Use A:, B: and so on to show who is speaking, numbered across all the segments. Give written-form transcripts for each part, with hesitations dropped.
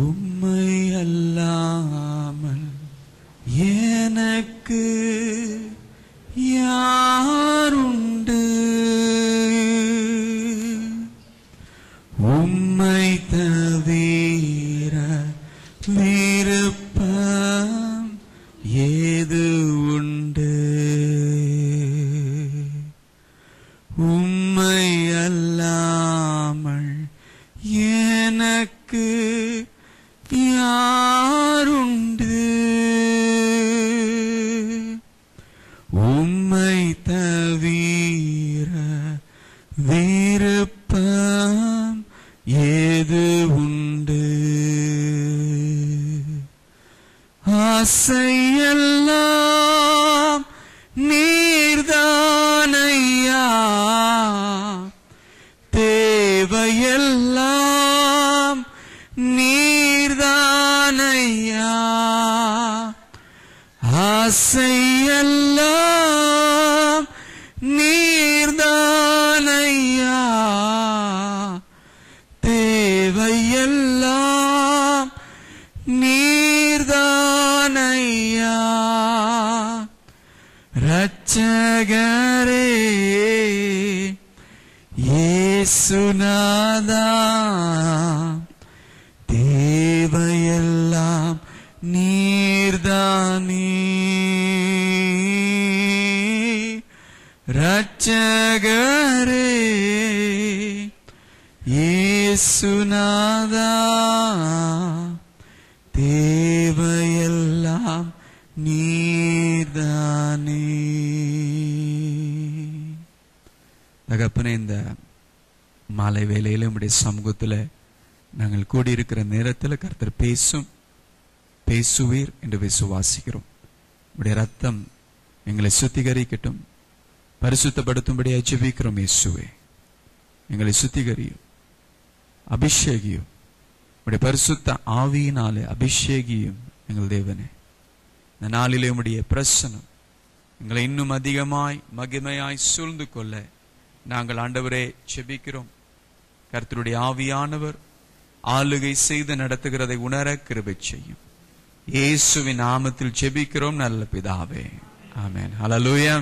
A: உம்மை அல்லாமல் எனக்கு யாருண்டு? உம்மை தவிர விருப்பம் ஏது உண்டு? உம்மை அல்லாமல் எனக்கு யாருண்டு? உம்மை தவிர விருப்பம் ஏது உண்டு? ஆசையெல்லாம் நீர்தானையா, தேவையெல்லாம் நீர்தானையா. ஆசையெல்லாம் நீர்தானையா, தேவையெல்லாம் நீர்தானையா. ரட்சகரே இயேசுநாதா, தேவையெல்லாம் நீர்தானே. ரட்சகரே இயேசுநாதா, தேவையெல்லாம் நீர்தானே. தகப்பனே, இந்த மாலை வேளையில உம்முடைய சமூகத்தில் நாங்கள் கூடியிருக்கிற நேரத்தில் கர்த்தர் பேசுவீர் என்று விசுவாசிக்கிறோம். உம்முடைய ரத்தம் எங்களை சுத்திகரிக்கட்டும், பரிசுத்தப்படுத்தும்படியாக ஜெபிக்கிறோம். இயேசுவே, எங்களை சுத்திகரியும், அபிஷேகியும், உம்முடைய பரிசுத்த ஆவியினாலே அபிஷேகியும். எங்கள் தேவனே, இந்த நாளிலே உம்முடைய பிரசன்னம் எங்களை இன்னும் அதிகமாய் மகிமையாய் சூழ்ந்து கொள்ள நாங்கள் ஆண்டவரே ஜெபிக்கிறோம். கர்த்தருடைய ஆவியானவர் ஆளுகை செய்து நடத்துகிறதை உணர கிருபை செய்யும். இயேசுவின் நாமத்தில் ஜெபிக்கிறோம் நல்ல பிதாவே, ஆமென். ஹல்லேலூயா,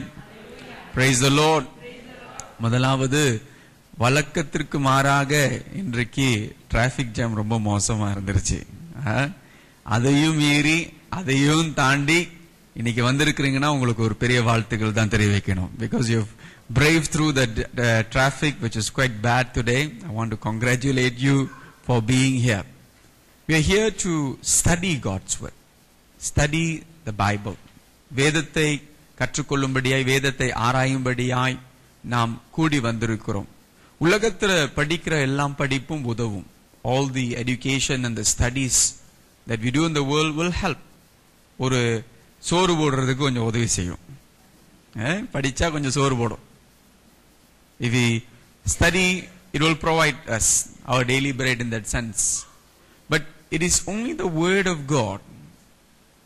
A: பிரைஸ் தி லார்ட். முதலாவது, வழக்கத்திற்கு மாறாக இன்றைக்கு டிராபிக் ஜாம் ரொம்ப மோசமா இருந்துருச்சு. அதையும் மீறி அதையும் தாண்டி இன்னைக்கு வந்திருக்கிறீங்கன்னா உங்களுக்கு ஒரு பெரிய வாழ்த்துக்கள் தான் தெரிவிக்கணும். Because you've braved through the traffic which is quite bad today. I want to congratulate you for being here. We are here to study God's word. Study the Bible. வேதத்தை கற்றுக்கொள்ளும்படியாய், வேதத்தை ஆராயும்படியாய் நாம் கூடி வந்திருக்கிறோம். உலகத்துல படிக்கிற எல்லாம் படிப்பும் உதவும். All the education and the studies that we do in the world will help. ஒரு சோறு போடுறதுக்கு கொஞ்சம் உதவி செய்யும். படிச்சா கொஞ்சம் சோறு போடும். If we study, it will provide us our daily bread in that sense. But it is only the word of God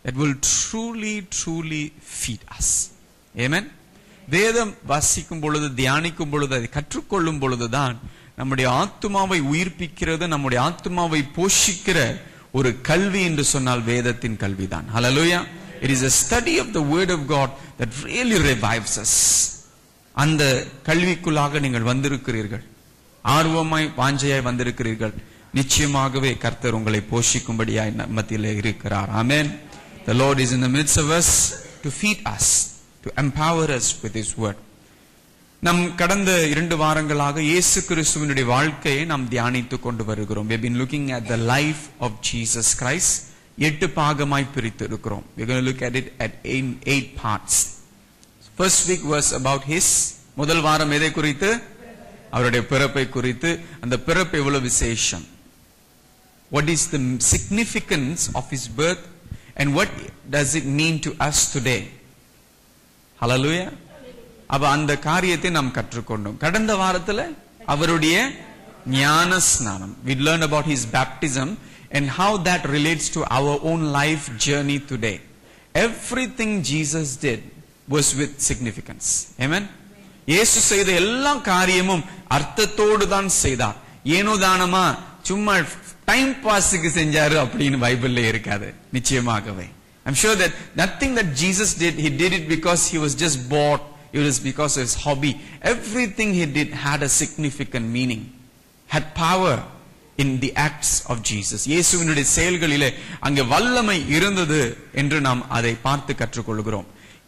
A: that will truly feed us. Amen. வேதம் வாசிக்கும் பொழுது, தியானிக்கும் பொழுது, அதை கற்றுக்கொள்ளும் பொழுதுதான் நம்முடைய ஆத்துமாவை உயிர்ப்பிக்கிறது, நம்முடைய ஆத்துமாவை போஷிக்கிற ஒரு கல்வி என்று சொன்னால் வேதத்தின் கல்விதான். ஹல்லேலூயா. It is a study of the word of God that really revives us. அந்த கல்விக்குள்ளாக நீங்கள் வந்திருக்கிறீர்கள், ஆர்வமாய் வாஞ்சையாய் வந்திருக்கிறீர்கள். நிச்சயமாகவே கர்த்தர் உங்களை போஷிக்கும்படியாய் மத்தியிலே இருக்கிறார். ஆமென். The Lord is in the midst of us to feed us, to empower us with His word. நம் கடந்த 2 வாரங்களாக இயேசு கிறிஸ்துவினுடைய வாழ்க்கையை நாம் தியானித்துக் கொண்டு வருகிறோம். We have been looking at the life of Jesus Christ. 8 பாகமாய் பிரித்து இருக்கிறோம். We are going to look at it at 8 parts. First week was about His. முதல் வாரம் எதை குறித்து? அவருடைய பிறப்பை குறித்து. அந்த பிறப்பு எவ்வளவு விசேஷம், what is the significance of His birth and what does it mean to us today? Hallelujah. அப்ப அந்த காரியத்தை நாம் கற்றுக்கொண்டோம். கடந்த வாரத்துல அவருடைய ஞான ஸ்நானம், we learned about His baptism and how that relates to our own life journey today. Everything Jesus did was with significance. Amen. இயேசு செய்த எல்லா காரியமும் அர்த்தத்தோடு தான் செய்தார். ஏனோ தானமா சும்மா டைம் பாஸுக்கு செஞ்சாரு அப்படின்னு பைபிள்ல இருக்காது நிச்சயமாகவே. I'm sure that nothing that Jesus did, he did it because he was just bored. It was because of his hobby. Everything he did had a significant meaning, had power in the acts of Jesus. இயேசுவினுடைய செயல்களிலே அங்கே வல்லமை இருந்தது என்று நாம் அதை பார்த்து கற்றுக்கொள்கிறோம்.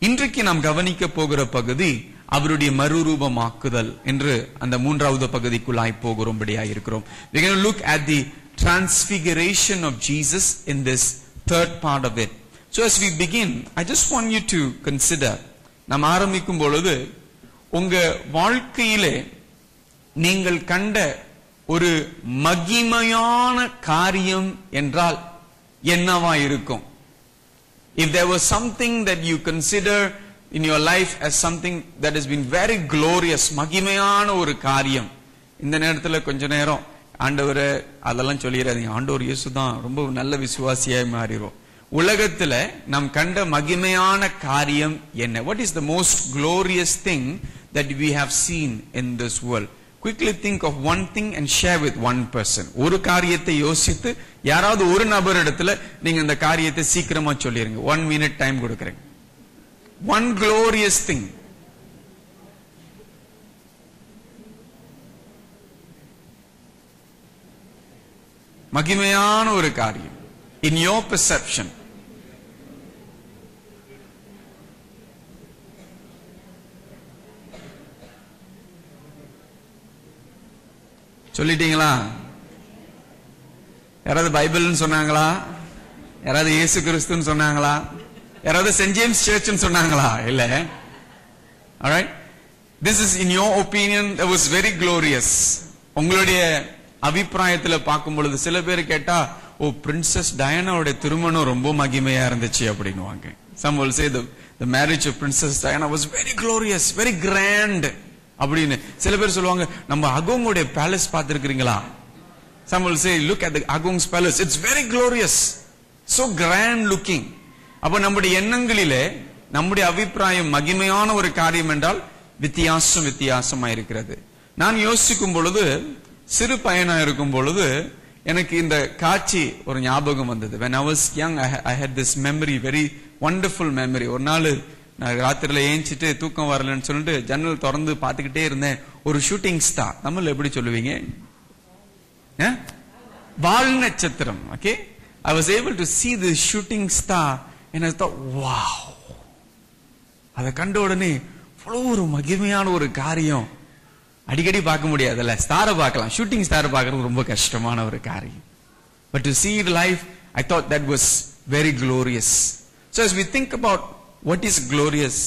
A: இன்றைக்கு நாம் கவனிக்க போகிற பகுதி அவருடைய மறுரூபமாக்குதல் என்று அந்த மூன்றாவது பகுதிக்குள்ளாய் போகிறோம்படியாக இருக்கிறோம். We're going to look at the transfiguration of Jesus in this third part of it. So as we begin, I just want you to consider, நாம் ஆரம்பிக்கும் பொழுது உங்க வாழ்க்கையிலே நீங்கள் கண்ட ஒரு மகிமையான காரியம் என்றால் என்னவா இருக்கும்? If there was something that you consider in your life as something that has been very glorious, மகிமையான ஒரு காரியம், இந்த நேரத்துல கொஞ்ச நேரம் ஆண்டவரே அதெல்லாம் சொல்லிடாதீங்க, ஆண்டவர் இயேசு தான் ரொம்ப நல்ல விசுவாசியாய் மாறிடும். உலகத்துல நாம் கண்ட மகிமையான காரியம் என்ன? What is the most glorious thing that we have seen in this world? Quickly think of one thing and share with one person. ஒரு காரியத்தை யோசித்து யாராவது ஒரு நபர் இடத்துல நீங்க இந்த காரியத்தை சீக்கிரமா சொல்லிருங்க. 1 minute டைம் கொடுக்கறேன். One glorious thing. மகிமையான ஒரு காரியம் in your perception. சொல்லிட்டீங்களா? யாராவது பைபிள்னு சொன்னாங்களா? யாராவது இயேசு கிறிஸ்துன்னு சொன்னாங்களா? யாராவது சென்ட் ஜேம்ஸ் சர்ச்னு சொன்னாங்களா? இல்ல. alright, this is in your opinion that was very glorious. உங்களுடைய அபிப்பிராயத்துல பார்க்கும் பொழுது சில பேர் கேட்டா, ஓ பிரின்சஸ் டயானாவுடைய திருமணம் ரொம்ப மகிமையா இருந்துச்சு அப்படின்னுவாங்க. Some will say the marriage of Princess Diana was very glorious, very grand அப்படின்னு. சில பேர் சொல்லுவாங்க, நம்ம அகோங்குடைய பேலஸ் பார்த்திருக்கீங்களா? Some will say, look at the Agong's palace, it's very glorious, so grand looking. அப்ப நம்முடைய எண்ணங்களிலே நம்முடைய அபிப்பிராயம் மகிமையான ஒரு காரியம் என்றால் வித்தியாசமா இருக்கிறது. நான் யோசிக்கும் பொழுது, சிறு பையனா இருக்கும் பொழுது எனக்கு இந்த காட்சி ஒரு ஞாபகம் வந்தது. When I was young, I had this memory, very wonderful memory. ஒரு நாள் நான் ராத்திரில ஏஞ்சிட்டு தூக்கம் வரலன்னு சொல்லிட்டு ஜன்னல் திறந்து பார்த்துக்கிட்டே இருந்தேன். ஒரு ஷூட்டிங் ஸ்டார், தமிழ்ல எப்படி சொல்லுவீங்க? வால் நட்சத்திரம். Okay, I was able to see this shooting star and I thought, wow. அதை கண்ட உடனே அவ்வளவு ஒரு மகிமையான ஒரு காரியம். அடிக்கடி பார்க்க முடியாதுல்ல, ஸ்டாரை பார்க்கலாம், ஷூட்டிங் ஸ்டாரை பார்க்கறது ரொம்ப கஷ்டமான ஒரு காரியம். But to see it live, I thought that was very glorious. So as we think about what is glorious,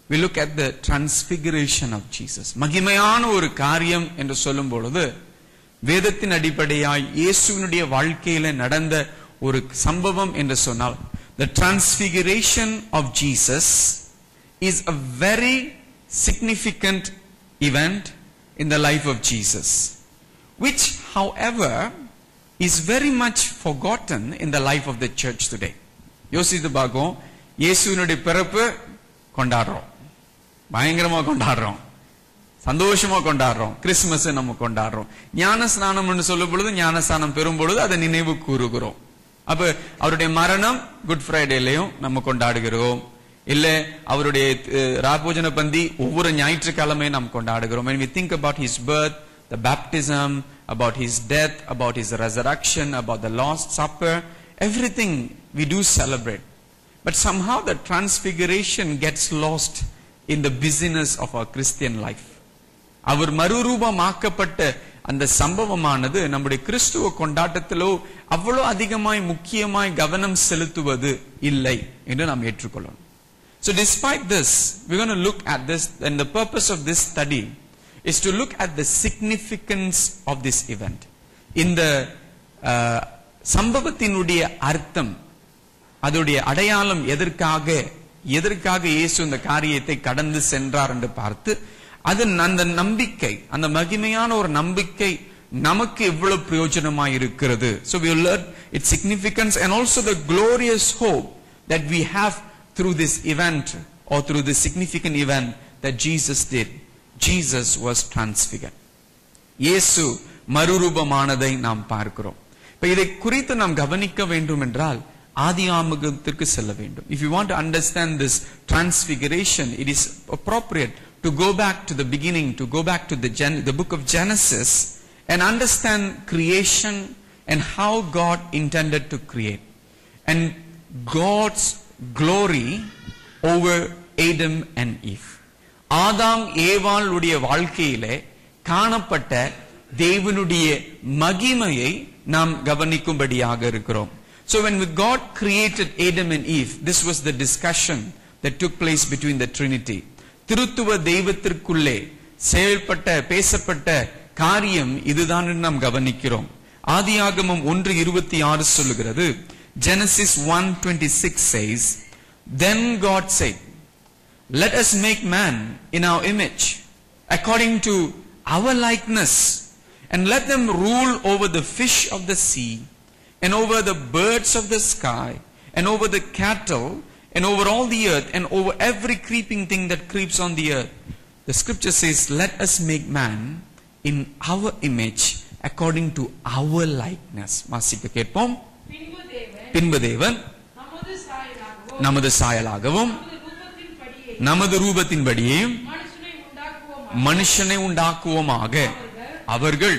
A: we look at the transfiguration of Jesus. மகிமையான ஒரு காரியம் என்று சொல்லும் பொழுது வேதத்தின் அடிப்படையாய் இயேசுவினுடைய வாழ்க்கையில நடந்த ஒரு சம்பவம் என்று சொன்னால், the transfiguration of Jesus is a very significant event in the life of Jesus, which however is very much forgotten in the life of the church today. யோசித்து பார்க்கும், இயேசுவினுடைய பிறப்பு கொண்டாடுறோம், பயங்கரமா கொண்டாடுறோம், சந்தோஷமா கொண்டாடுறோம், கிறிஸ்துமஸ் நம்ம கொண்டாடுறோம். ஞான ஸ்நானம் சொல்லும் பொழுது, ஞானஸ்நானம் பெறும் பொழுது அதை நினைவு கூறுகிறோம். அப்ப அவருடைய மரணம் குட் ஃப்ரைடேலையும் நம்ம கொண்டாடுகிறோம். இல்ல அவருடைய ராபோஜன பந்தி ஒவ்வொரு ஞாயிற்றுக்கிழமையும் நாம் கொண்டாடுகிறோம். When we think about his birth, the baptism, about his death, about his resurrection, about the Lord's Supper, everything we do celebrate. But somehow the transfiguration gets lost in the busyness of our Christian life. அவர் மறுரூபமாக்கப்பட்ட அந்த சம்பவமானது நம்முடைய கிறிஸ்துவ கொண்டாட்டத்திலோ அவ்வளவு அதிகமாய் முக்கியமாய் கவனம் செலுத்துவது இல்லை என்று நாம் ஏற்றுக்கொள்ளணும். So despite this, we're going to look at this, and the purpose of this study is to look at the significance of this event. இந்த சம்பவத்தினுடைய அர்த்தம், அதோடைய அடையாளம், எதற்காக இயேசு இந்த காரியத்தை கடந்து சென்றார் என்று பார்த்து, அது அந்த நம்பிக்கை, அந்த மகிமையான ஒரு நம்பிக்கை நமக்கு எவ்வளவு பிரயோஜனமாய் இருக்கிறது. So we will learn its significance and also the glorious hope that we have through this event, or through this significant event that Jesus did. Jesus was transfigured. இயேசு மறுரூபமானதை நாம் பார்க்கிறோம். இதை குறித்து நாம் கவனிக்க வேண்டும் என்றால் ஆதியாகமத்திற்கு செல்ல வேண்டும். If you want to understand this transfiguration, it is appropriate to go back to the beginning, to go back to the book of Genesis and understand creation and how God intended to create and God's glory over Adam and Eve. ஆதாம் ஏவாள் உடைய வாழ்க்கையிலே காணப்பட்ட தேவனுடைய மகிமையை நாம் கவனிக்கும்படியாக இருக்கிறோம். So when God created Adam and Eve, this was the discussion that took place between the Trinity. திருத்துவ தெய்வத்திற்குள்ளே செயல்பட்ட பேசப்பட்ட காரியம் இதுதான் நாம் கவனிக்கிறோம். ஆதியாகமம் 1:26 சொல்லுகிறது, Genesis 1:26 says, Then God said, Let us make man in our image, according to our likeness, and let them rule over the fish of the sea, and over the birds of the sky, and over the cattle, and over all the earth, and over every creeping thing that creeps on the earth. The scripture says, let us make man in our image, according to our likeness. வாசிக்க கேட்போம். பின்பு தேவன் நமது சாயலாகவும் நமது ரூபத்தின்படியே மனுஷனை உண்டாக்குவோமாக. அவர்கள்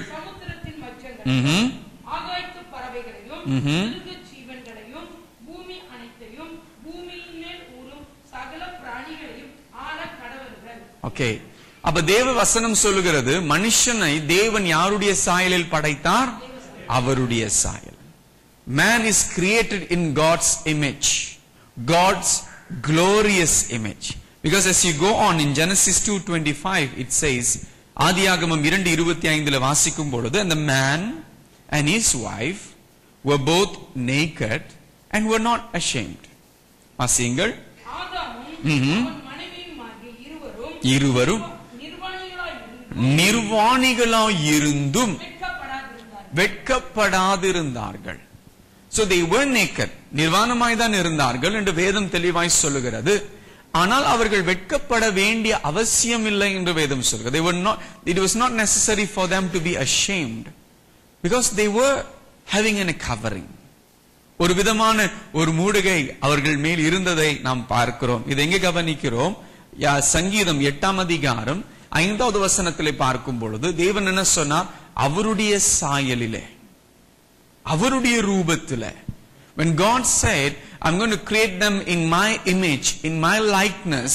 A: okay, அப்ப தேவ வசனம் சொல்லுகிறது, மனுஷனை தேவன் யாருடைய சாயலில் படைத்தார்? அவருடைய சாயல். Man is created in God's image, God's glorious image. Because as you go on in Genesis 2:25, it says, ஆதியாகமம் 2:25 வாசிக்கும் பொழுது, and the man and his wife were both naked and were not ashamed. வாசியுங்கள். இருவரும் நிர்வாணிகளாய் இருந்தும் வெட்கப்படாதிருந்தார்கள். So they were naked, நிர்வாணமாய் தான் இருந்தார்கள் என்று வேதம் தெளிவாய் சொல்லுகிறது. ஆனால் அவர்கள் வெட்கப்பட வேண்டிய அவசியம் இல்லை என்று வேதம் சொல்கிறது. They were not, it was not necessary for them to be ashamed because they were having a covering. ஒரு விதமான ஒரு மூடுகை அவர்கள் மேல் இருந்ததை நாம் பார்க்கிறோம். இதை எங்கே கவனிக்கிறோம்? சங்கீதம் 8ஆம் அதிகாரம் 5வது வசனத்திலே பார்க்கும் பொழுது தேவன் என்ன சொன்னார்? அவருடைய சாயலிலே, அவருடைய ரூபத்திலே. When God said, I'm going to create them in my image, in my likeness,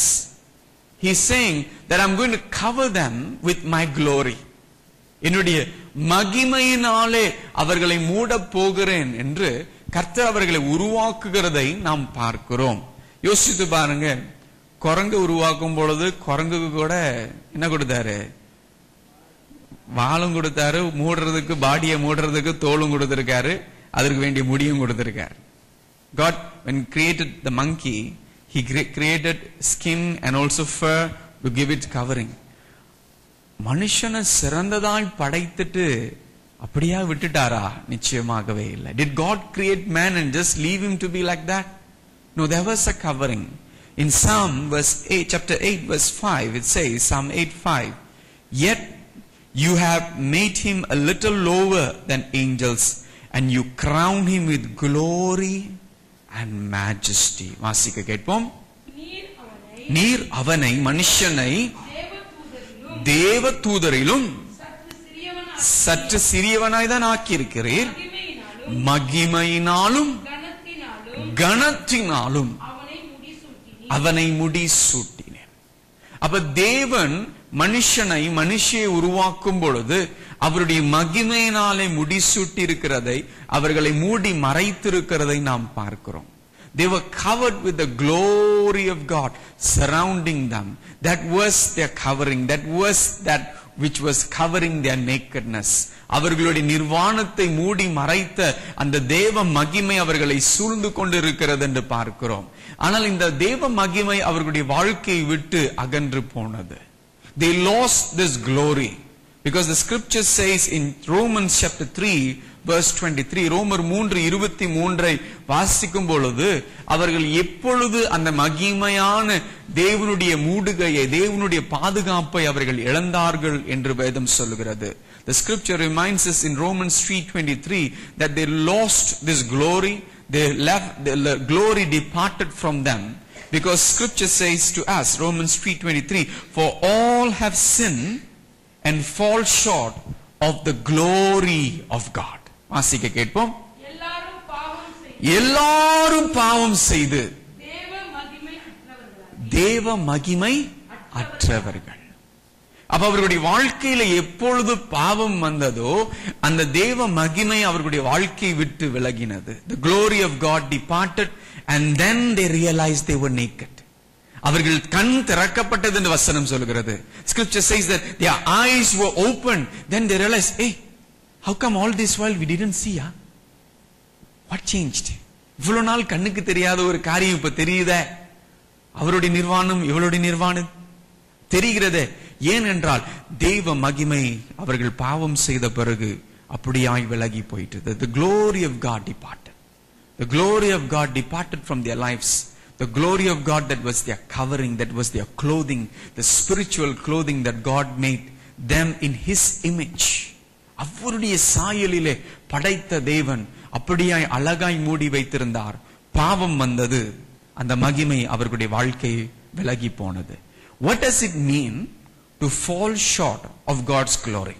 A: He's saying that I'm going to cover them with my glory. என்னுடைய மகிமையினாலே அவர்களை மூட போகிறேன் என்று கர்த்தர் அவர்களை உருவாக்குகிறதை நாம் பார்க்கிறோம். யோசித்து பாருங்க, குரங்கு உருவாக்கும் பொழுது குரங்குக்கு கூட என்ன கொடுத்தாரு? வாழும் கொடுத்தாரு, மூடுறதுக்கு பாடியை மூடுறதுக்கு தோலும் கொடுத்திருக்காரு, அதற்கு வேண்டிய முடியும் கொடுத்திருக்காரு. God, when created the monkey, He created skin and also fur to give it covering. மனுஷனை சிறந்ததாய் படைத்துட்டு அப்படியா விட்டுட்டாரா? நிச்சயமாகவே இல்லை. Did God create man and just leave him to be like that? No, there was a covering. In Psalm chapter 8 verse 5, it says, Psalm 8:5, Yet you have made him a little lower than angels, and you crown him with glory and majesty. வாசிக்க கேட்போம். நீர் அவனை மனுஷனை தேவ தூதரிலும் சற்று சிறியவனாய் தான் ஆக்கியிருக்கிறீர், மகிமையினாலும் கனத்தினாலும் அவனை முடி சூட்டினேன். அப்ப தேவன் மனுஷியை உருவாக்கும் பொழுது அவருடைய மகிமையினாலே முடிசூட்டி இருக்கிறதை, அவர்களை மூடி மறைத்திருக்கிறதை நாம் பார்க்கிறோம். They were covered with the glory of God surrounding them. That was their covering. That was that which was covering their nakedness. அவர்களுடைய நிர்வாணத்தை மூடி மறைத்த அந்த தேவ மகிமை அவர்களை சூழ்ந்து கொண்டிருக்கிறது என்று பார்க்கிறோம். ஆனால் இந்த தேவ மகிமை அவர்களுடைய வாழ்க்கையை விட்டு அகன்று போனது. They lost this glory because the scripture says in Romans chapter 3 verse 23, ரோமர் 3:23 வாசிக்கும் பொழுது அவர்கள் எப்பொழுது அந்த மகிமையான தேவனுடைய மூடுகையை, தேவனுடைய பாதுகாப்பை அவர்கள் இழந்தார்கள் என்று வேதம் சொல்லுகிறது. The scripture reminds us in Romans 3:23 that they lost this glory. The glory departed from them. Because scripture says to us, Romans 3:23, for all have sinned and fall short of the glory of God. வாசிக்க கேட்போம். எல்லாரும் பாவம் செய்து தேவ மகிமை அற்றவர்கள். அப்ப அவர்களுடைய வாழ்க்கையில எப்பொழுது பாவம் வந்ததோ அந்த தேவ மகிமை அவர்களுடைய வாழ்க்கையை விட்டு விலகினது. The glory of God departed and then they realized they were naked. அவர்கள் கண் திறக்கப்பட்டது என்று வசனம் சொல்கிறது. Scripture says that their eyes were opened. Then they realized, hey, how come all this while we didn't see? What changed? இவ்வளவு நாள் கண்ணுக்கு தெரியாத ஒரு காரியம் இப்ப தெரியுதே. அவருடைய நிர்வாணம் இவளுடைய நிர்வாணம் தெரிகிறதே. ஏனென்றால் தேவ மகிமை அவர்கள் பாவம் செய்த பிறகு அப்படியாய் விலகி போயிட்டது. The glory of God departed. The glory of God departed from their lives. The glory of God that was their covering, that was their clothing, the spiritual clothing that God made them in His image. அவருடைய சாயலிலே படைத்த தேவன் அப்படியாய் அழகாய் மூடி வைத்திருந்தார். பாவம் வந்தது, அந்த மகிமை அவர்களுடைய வாழ்க்கை விலகி போனது. What does it mean to fall short of God's glory?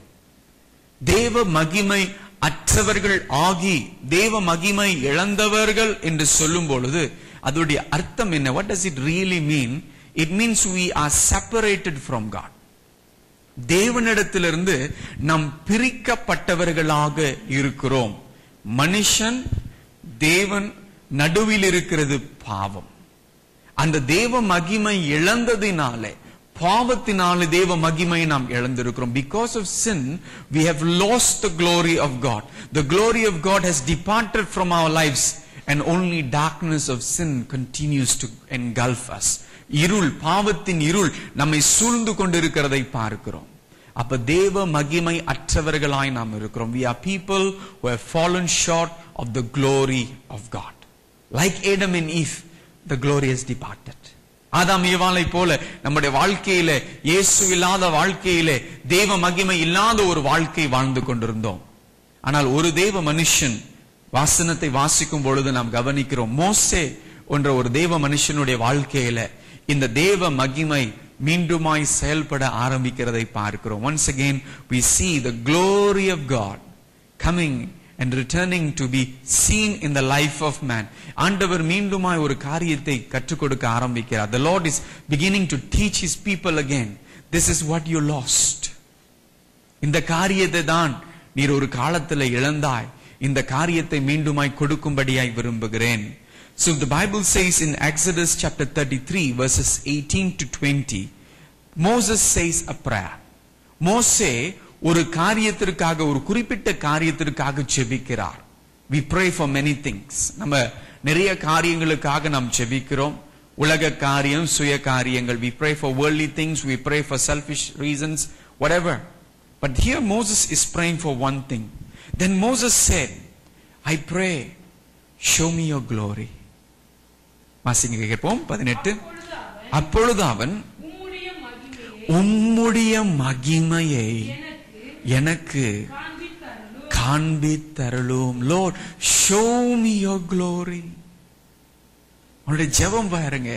A: தேவ மகிமை அற்றவர்கள் ஆகி தேவ மகிமை இழந்தவர்கள் என்று சொல்லும் பொழுது அதோடைய அர்த்தம் என்ன? What does it really mean? It means we are separated from God. தேவனிடத்திலிருந்து நாம் பிரிக்கப்பட்டவர்களாக இருக்கிறோம். மனுஷன் தேவன் நடுவில் இருக்கிறது பாவம். அந்த தேவ மகிமை இழந்ததினாலே பாவத்தினாலே தேவ மகிமை நாம் இழந்திருக்கிறோம். Because of sin we have lost the glory of God. The glory of God has departed from our lives and only darkness of sin continues to engulf us. இருள், பாவத்தின் இருள் நம்மை சூழ்ந்து கொண்டிருக்கிறதை பார்க்கிறோம். அப்ப தேவ மகிமை அற்றவர்களாய் நாம் இருக்கிறோம். We are people who have fallen short of the glory of God. Like Adam and Eve, the glory has departed. ஆதாம் ஏவாளை போல நம்முடைய வாழ்க்கையில இயேசு இல்லாத வாழ்க்கையில தேவ மகிமை இல்லாத ஒரு வாழ்க்கை வாழ்ந்து கொண்டிருந்தோம். ஆனால் ஒரு தேவ மனுஷன் வாசனத்தை வாசிக்கும் பொழுது நாம் கவனிக்கிறோம், மோசே என்ற ஒரு தேவ மனுஷனுடைய வாழ்க்கையில இந்த தேவ மகிமை மீண்டுமாய் செயல்பட ஆரம்பிக்கிறதை பார்க்கிறோம். Once again we see the glory of God coming and returning to be seen in the life of man. ஆண்டவர் மீண்டுமாய் ஒரு காரியத்தை கற்றுக் கொடுக்க ஆரம்பிக்கிறார். The Lord is beginning to teach His people again. This is what you lost. இந்த காரியத்தை தான் நீர் ஒரு காலத்தில் இழந்தாய். இந்த காரியத்தை மீண்டுமாய் கொடுக்கும்படியாய் விரும்புகிறேன். So the Bible says in Exodus chapter 33 verses 18 to 20, Moses says a prayer. மோசே ஒரு காரியத்திற்காக, ஒரு குறிப்பிட்ட காரியத்திற்காக ஜெபிக்கிறார். We pray for many things. நம்ம நிறைய காரியங்களுக்காக நாம் ஜெபிக்கிறோம். உலக காரியம், சுய காரியங்கள். We pray for worldly things, we pray for selfish reasons, whatever. But here Moses is praying for one thing. Then Moses said, I pray, show me your glory. வாசிங்க கேட்போம் 18. அப்பொழுது அவன் உம்முடைய மகிமையை எனக்கு காண்பித்தருளும். Lord, show me your glory. உன்னுடைய ஜெபம் பாருங்க.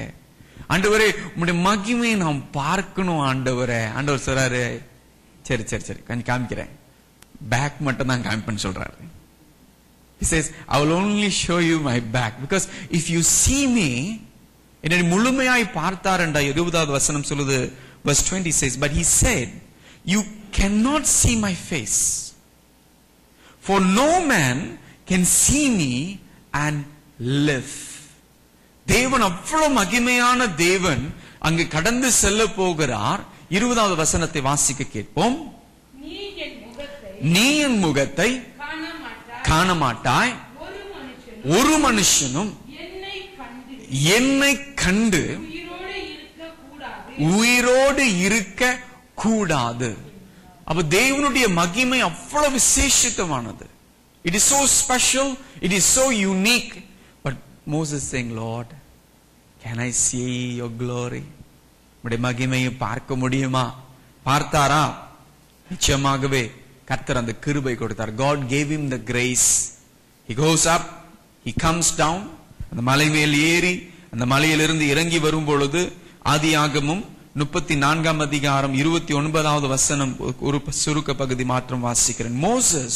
A: ஆண்டவரே, உம்முடைய மகிமையை நாம் பார்க்கணும் ஆண்டவரே. ஆண்டவர் சொல்றாரு, சரி சரி சரி கொஞ்சம் காமிக்கிறேன், பேக் மட்டும் தான் காமிப்பேன்னு சொல்றாரு. He says, I will only show you my back, because if you see me, என்னை முழுமையாய் பார்த்தார் என்ற 20வது வசனம் சொல்லுது. Verse 20 says, but he said, you cannot see my face, for no man can see me and live. தேவன் அவ்வளவு மகிமையான தேவன் அங்கு கடந்து செல்ல போகிறார். 20வது வசனத்தை வாசிக்க கேட்போம். நீ என் முகத்தை காண மாட்டாய், ஒரு மனுஷனும் என்னை கண்டு உயிரோடு இருக்க கூடாது. அப்ப தேவனுடைய மகிமை அவ்வளவு விசேஷித்தமானது. It is so special, it is so unique. But Moses saying, Lord, can I see your glory? உம்முடைய மகிமையை பார்க்க முடியுமா? பார்த்தாரா? நிச்சயமாகவே கர்த்தர் அந்த கிருபை கொடுத்தார். God gave him the grace. He goes up, he comes down. அந்த மலை மேல் ஏறி அந்த மலையிலிருந்து இறங்கி வரும் பொழுது ஆதியாகமம் 34 அதிகாரம் 29வது வசனம் ஒரு சுருக்க பகுதி மாத்திரம் வாசிக்கிறேன். Moses,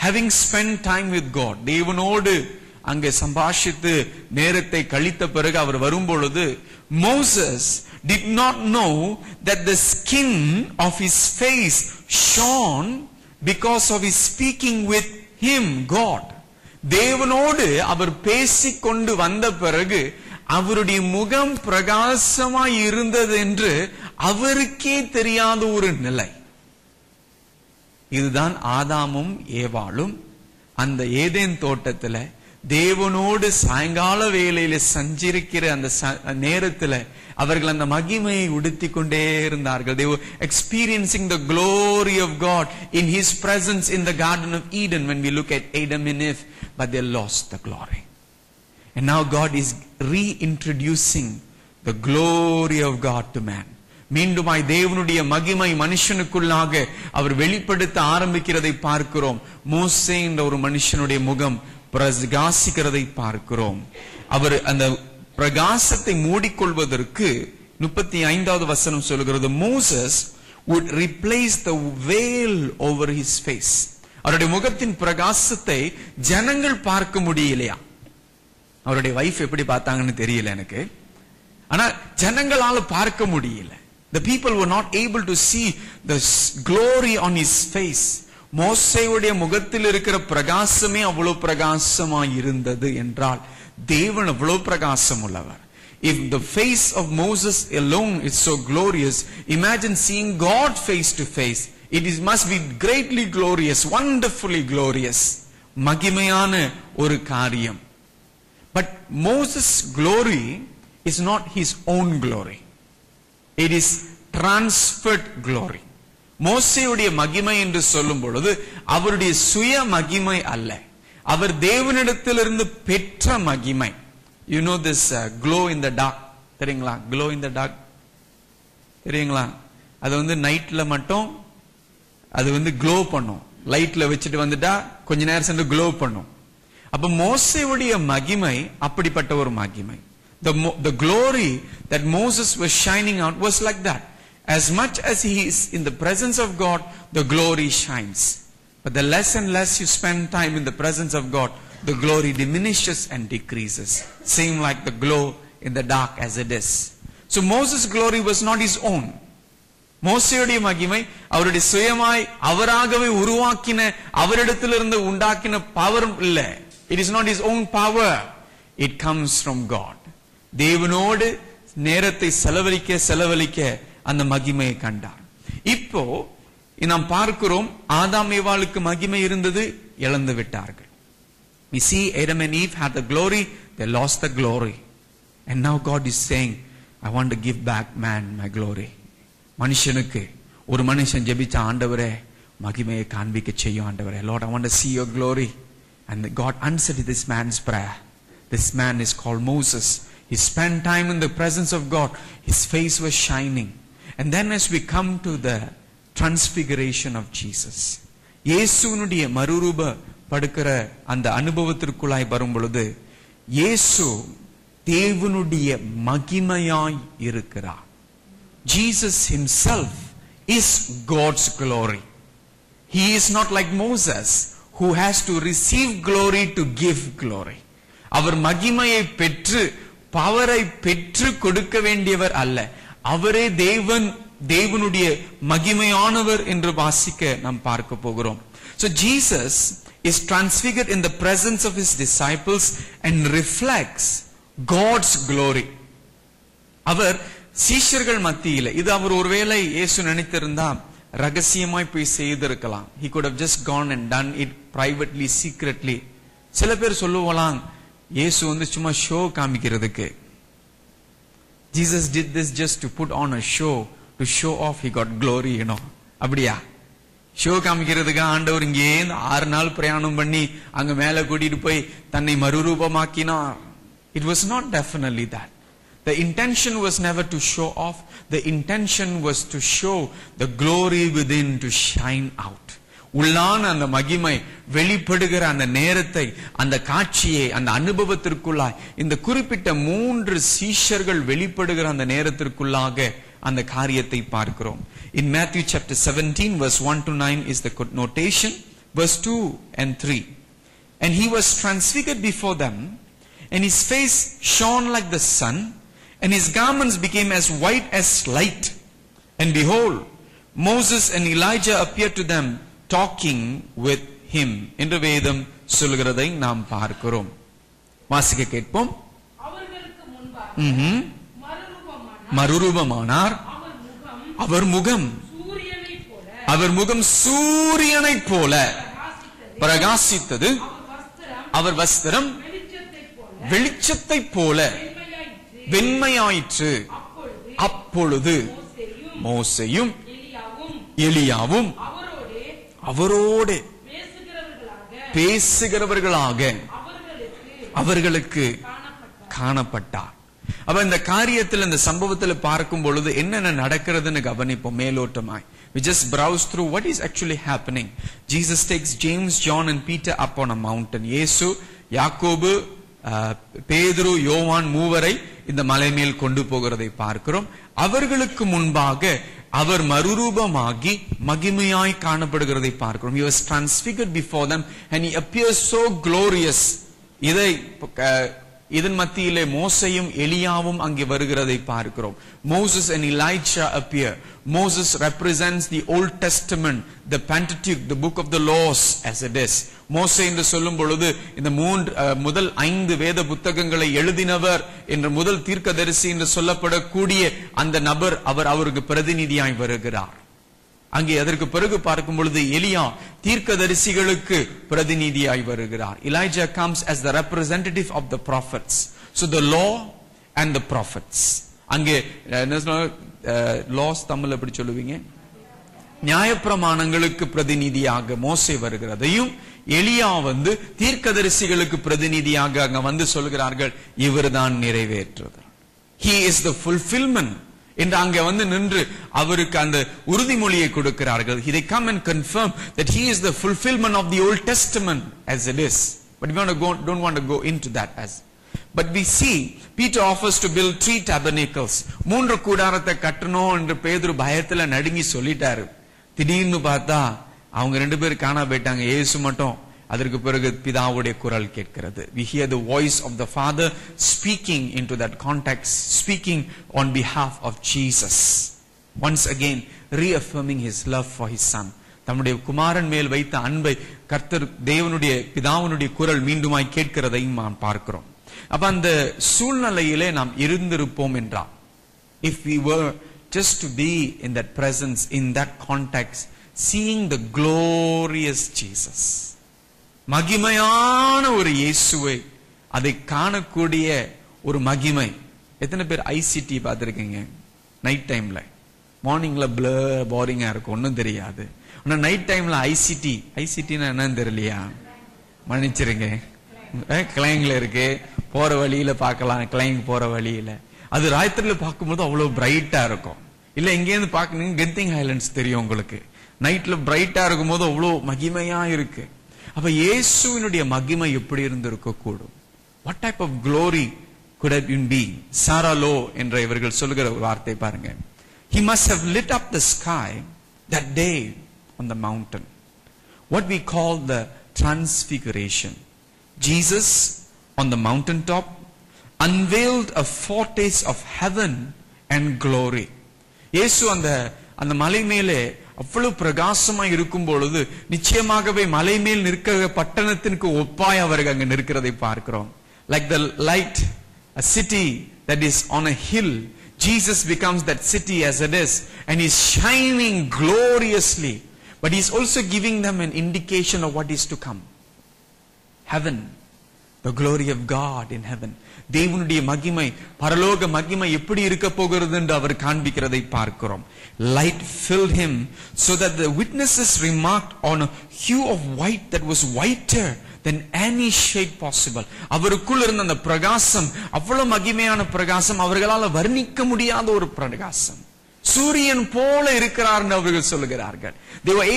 A: having spent time with God, தேவனோடு அங்கே சம்பாஷித்து நேரத்தை கழித்த பிறகு அவர் வரும் பொழுது, Moses did not know that the skin of his face shone because of his speaking with him, God. தேவனோடு அவர் பேசிக்கொண்டு வந்த பிறகு அவருடைய முகம் பிரகாசமாய் இருந்தது என்று அவருக்கே தெரியாத ஒரு நிலை. இதுதான் ஆதாமும் ஏவாளும் அந்த ஏதேன் தோட்டத்தில் தேவனோடு சாயங்கால வேளையில சஞ்சரிக்கிற அந்த நேரத்தில் அவர்கள் அந்த மகிமையை உடுத்திக் கொண்டே இருந்தார்கள். They were experiencing the glory of God in His presence in the Garden of Eden when we look at Adam and Eve, but they lost the glory. And now God is reintroducing the glory of God to man. மீண்டுமாய் தேவனுடைய மகிமை மனுஷனுக்குள்ளாக அவர் வெளிப்படுத்த ஆரம்பிக்கிறதை பார்க்கிறோம். மோசே என்ற ஒரு மனுஷனுடைய முகம் பிரகாசிக்கிறதை பார்க்கிறோம். அவர் அந்த பிரகாசத்தை மூடிக்கொள்வதற்கு 35வது வசனம் சொல்கிறது, Moses would replace the veil over his face. அவருடைய முகத்தின் பிரகாசத்தை ஜனங்கள் பார்க்க முடியலையா? அவருடைய வைஃப் எப்படி பார்த்தாங்கன்னு தெரியல எனக்கு, ஆனா ஜனங்களால பார்க்க முடியல. The people were not able to see the glory on his face. மோசேயுடைய முகத்தில் இருக்கிற பிரகாசமே அவ்வளவு பிரகாசமாய் இருந்தது என்றால் தேவன் அவ்வளவு பிரகாசம் உள்ளவர். If the face of Moses alone is so glorious, imagine seeing God face to face. It must be greatly glorious, wonderfully glorious. மகிமையான ஒரு காரியம். But Moses' glory is not his own glory. It is transferred glory. மோசேயுடைய மகிமை என்று சொல்லும் பொழுது அவருடைய சுய மகிமை அல்ல, அவர் தேவனிடத்திலிருந்து பெற்ற மகிமை. You know this glow in the dark, தெரியுங்களா? glow in the dark தெரியுங்களா? அது நைட்ல மட்டும் அது glow பண்ணும். லைட்ல வச்சுட்டு வந்துட்டா கொஞ்ச நேரம் சென்று glow பண்ணும். அப்ப மோசேயுடைய மகிமை அப்படிப்பட்ட ஒரு மகிமை. The glory that Moses was shining out was like that. As much as he is in the presence of God, the glory shines. But the less and less you spend time in the presence of God, the glory diminishes and decreases. Same like the glow in the dark as it is. So Moses' glory was not his own. மோசேயுடைய மகிமை அவருடைய சுயமாய் அவராகவே உருவாக்கின அவரிடத்திலிருந்து உண்டாக்கின power இல்ல. It is not his own power. It comes from God. தேவனோடு நேரத்தை செலவழிக்க அந்த மகிமையை கண்டார். இப்போ நாம் பார்க்கிறோம் ஆதாம் ஏவாளுக்கு மகிமை இருந்தது, இழந்து விட்டார்கள். We see Adam and Eve had the glory, they lost the glory. And now God is saying, I want to give back man my glory. மனுஷனுக்கு ஒரு மனுஷன் ஜெபிச்ச, ஆண்டவரே மகிமையை காண்பிக்க செய்யும் ஆண்டவரே, Lord I want to see your glory. And God answered this man's prayer. This man is called Moses. He spent time in the presence of God. His face was shining. And then as we come to the transfiguration of Jesus, இயேசுனுடைய மறுரூப படுக்கிற அந்த அனுபவத்திற்குள்ளாய் வரும் பொழுது இயேசு தேவனுடைய மகிமையாய் இருக்கிறார். Jesus himself is God's glory. He is not like Moses who has to receive glory to give glory. அவர் மகிமையை பெற்று பவரை பெற்று கொடுக்க வேண்டியவர் அல்ல, அவரே தேவனுடைய மகிமையானவர் என்று வாசிக்க நாம் பார்க்க போகிறோம். So Jesus is transfigured in the presence of his disciples and reflects God's glory. அவர் சீஷர்கள் மத்தியில, இது அவர் ஒருவேளை இயேசு நினைத்திருந்தா ரகசியமாய் போய் செய்திருக்கலாம். He could have just gone and done it privately, secretly. சில பேர் சொல்லுவாங்க இயேசு சும்மா ஷோ காமிக்கிறதுக்கு. Jesus did this just to put on a show, to show off he got glory, அப்படியா? ஷோ காமிக்கிறதுக்கு ஆண்டவர் இங்கே 6 நாள் பிரயாணம் பண்ணி அங்க மேல கூட்டிட்டு போய் தன்னை மறுரூபமாக்கினார். It was not definitely that. The intention was never to show off. The intention was to show the glory within to shine out. உள்ளான அந்த மகிமை வெளிப்படுகிற அந்த நேரத்தை, அந்த காட்சியை, அந்த அனுபவத்திற்குள்ளாய் இந்த குறிப்பிட்ட 3 சீஷர்கள் வெளிப்படுகிற அந்த நேரத்திற்குள்ளாக அந்த காரியத்தை பார்க்கிறோம். In Matthew chapter 17 verse 1 to 9 is the notation. Verse 2 and 3. And he was transfigured before them, and his face shone like the sun, and his garments became as white as light. And behold, Moses and Elijah appeared to them, talking with him. என்று வேதம் சொல்கிறதை நாம் பார்க்கிறோம். வாசிக்க கேட்போம்.
B: அவர்களுக்கு முன்பாக
A: மறுரூபமானார். அவர் முகம் சூரியனைப் போல பிரகாசித்தது. அவர் வஸ்திரம் வெளிச்சத்தைப் போல வெண்மையாயிற்று. அப்பொழுது மோசேயும் எலியாவும் அவரோடு பேசுகிறவர்களாக அவர்களுக்கு காணப்பட்டார். அப்ப இந்த காரியத்தில், இந்த சம்பவத்தில் பார்க்கும் பொழுது என்னென்ன நடக்கிறதுன்னு கவனிப்போம் மேலோட்டமாய். We just browse through what is actually happening. Jesus takes James, John and Peter up on a mountain. இயேசு யாக்கோபு, பேதுரு, யோவான் மூவரை இந்த மலை மேல் கொண்டு போகிறதை பார்க்கிறோம். அவர்களுக்கு முன்பாக அவர் மறுரூபமாகி மகிமையாய் காணப்படுகிறதை பார்க்கிறோம். He was transfigured before them and he appears so glorious. இதன் மத்தியிலே மோசேயும் எலியாவும் அங்கே வருகிறதை பார்க்கிறோம். Moses and Elijah appear. Moses represents the Old Testament, the Pentateuch, the book of the laws as it is. மோசே என்று சொல்லும் பொழுது இந்த முதல் 5 வேத புத்தகங்களை எழுதினவர் என்ற முதல் தீர்க்கதரிசி என்று சொல்லப்படக்கூடிய அந்த நபர் அவருக்கு பிரதிநிதியாய் வருகிறார். அங்கே அதற்கு பிறகு பார்க்கும் பொழுது எலியா தீர்க்கதரிசிகளுக்கு பிரதிநிதியாய் வருகிறார். Elijah comes as the representative of the prophets. So the law and the prophets. அங்கே laws தமிழ்ல எப்படி சொல்லுவீங்க? நியாயப்பிரமாணங்களுக்கு பிரதிநிதியாக மோசே வருகிறதையும், எலியா வந்து தீர்க்கதரிசிகளுக்கு பிரதிநிதியாக அங்க வந்து சொல்கிறார்கள், இவர்தான் நிறைவேற்றுவது. He is the fulfillment. என்று அங்கே வந்து நின்று அவருக்கு அந்த உறுதிமொழியை கொடுக்கிறார்கள். They come and confirm that he is the fulfillment of the Old Testament as it is. But we don't want to go into that as. But we see Peter offers to build 3 tabernacles. 3 கூடாரத்தை கட்டணும் என்று பேதுரு பயத்துல நடுங்கி சொல்லிட்டாரு. திடீர்னு பார்த்தா அவங்க 2 பேர் காணா போயிட்டாங்க. இயேசு மட்டும். அதற்கு பிறகு பிதாவுடைய குரல் கேட்கிறது. We hear the voice of the Father speaking into that context, speaking on behalf of Jesus. Once again reaffirming his love for his son. தம்முடைய குமாரன் மேல் வைத்த அன்பை கர்த்தர் தேவனுடைய பிதாவுடைய குரல் மீண்டுமாய் கேட்கிறதையும் நாம் பார்க்கிறோம். அப்ப அந்த சூழ்நிலையிலே நாம் இருந்திருப்போம் என்றால், if we were just to be in that presence, in that context, seeing the glorious Jesus, மகிமையான ஒரு இயேசுவை அதை காணக்கூடிய ஒரு மகிமை. எத்தனை பேர் ஐசிடி பார்த்திருக்கீங்க? நைட் டைம்ல மார்னிங்ல போரிங்கா இருக்கும், ஒன்னும் தெரியாது. ஆனா நைட் டைம்ல ஐசிடினா என்னன்னு தெரியலையா? மன்னிச்சிருங்க, கிளைங்ல இருக்கு, போற வழியில பார்க்கலாம். கிளைங் போற வழியில அது ராத்திரில பார்க்கும்போது அவ்வளவு பிரைட்டா இருக்கும். இல்ல இங்க இருந்து பாக்கணும், கெத்திங் ஹைலண்ட்ஸ் தெரியும் உங்களுக்கு. நைட்ல பிரைட்டா இருக்கும் போது அவ்வளவு மகிமையா இருக்கு. அப்ப இயேசுவினுடைய மகிமை எப்படி இருந்திருக்க கூடும்? What type of glory could have been? சாரா லோ என்ற இவர்கள் சொல்லுகிற ஒரு வார்த்தை பாருங்க. He must have lit up the sky that day on the mountain. What we call the transfiguration. Jesus on the mountaintop unveiled a foretaste of heaven and glory. இயேசு அந்த மலை மேலே அவ்வளவு பிரகாசமா இருக்கும் பொழுது நிச்சயமாகவே மலை மேல் நிற்கிற பட்டணத்திற்கு ஒப்பாய் அவர்கள் அங்க நிற்கிறதை பார்க்கிறோம். Like the light, a city that is on a hill, Jesus becomes that city as it is, and he's shining gloriously. But he's also giving them an indication of what is to come. Heaven, The glory of God in heaven. தேவனுடைய மகிமை, பரலோக மகிமை எப்படி இருக்க போகிறது என்று அவர் காண்பிக்கிறதை பார்க்கிறோம். Light filled him so that the witnesses remarked on a hue of white that was whiter than any shade possible. அவருக்குள் இருந்த அந்த பிரகாசம் அவ்வளவு மகிமையான பிரகாசம், அவர்களால் வர்ணிக்க முடியாத ஒரு பிரகாசம். சூரியன் போல இருக்கிறார் என்று அவர்கள் சொல்லுகிறார்கள். They were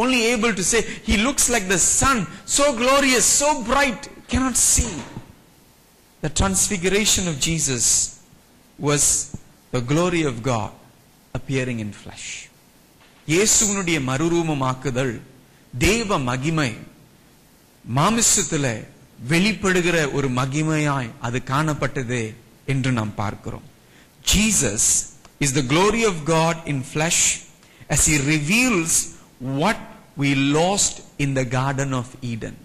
A: only able to say he looks like the sun, so glorious, so bright, cannot see. The transfiguration of Jesus was the glory of God appearing in flesh. இயேசுவினுடைய மறுரூபமாக்குதல், தேவ மகிமை மாமிசத்திலே வெளிப்படுகிற ஒரு மகிமையாய் அது காணப்பட்டது என்று நாம் பார்க்கிறோம். Jesus is the glory of God in flesh as he reveals what we lost in the Garden of Eden.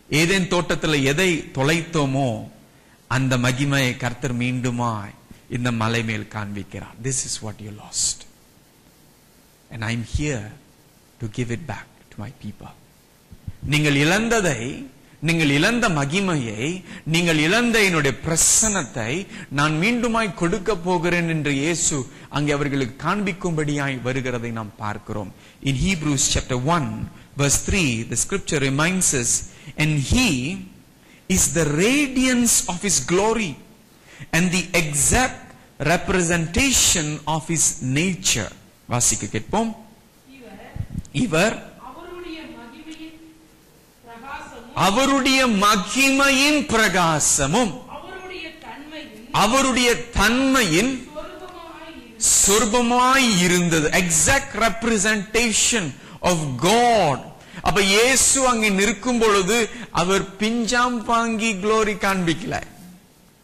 A: Eden தோட்டத்தில் எதை தொலைத்தோமோ அந்த மகிமையை கர்த்தர் மீண்டுமாய் இந்த மலை மேல் காண்பிக்கிறார். This is what you lost. And I am here to give it back to my people. நீங்கள் இழந்ததை, நீங்கள் இழந்த மகிமையை, நீங்கள் இழந்த என்னுடைய பிரசன்னத்தை நான் மீண்டுமாய் கொடுக்க போகிறேன் என்று இயேசு அங்கே அவர்களுக்கு காண்பிக்கும்படியாய் வருகிறதை நாம் பார்க்கிறோம். In Hebrews chapter 1 verse 3 the scripture reminds us, and he is the radiance of his glory and the exact representation of his nature. வாசிக்க கேட்போம். இவர் அவருடைய மகிமையின் பிரகாசமும் அவருடைய தன்மையின் சொரூபமாய் இருந்தது. Exact representation of God. அப்ப இயேசு அங்கே நிற்கும் பொழுது அவர் பிஞ்சாம் வாங்கி glory காண்பிக்கல.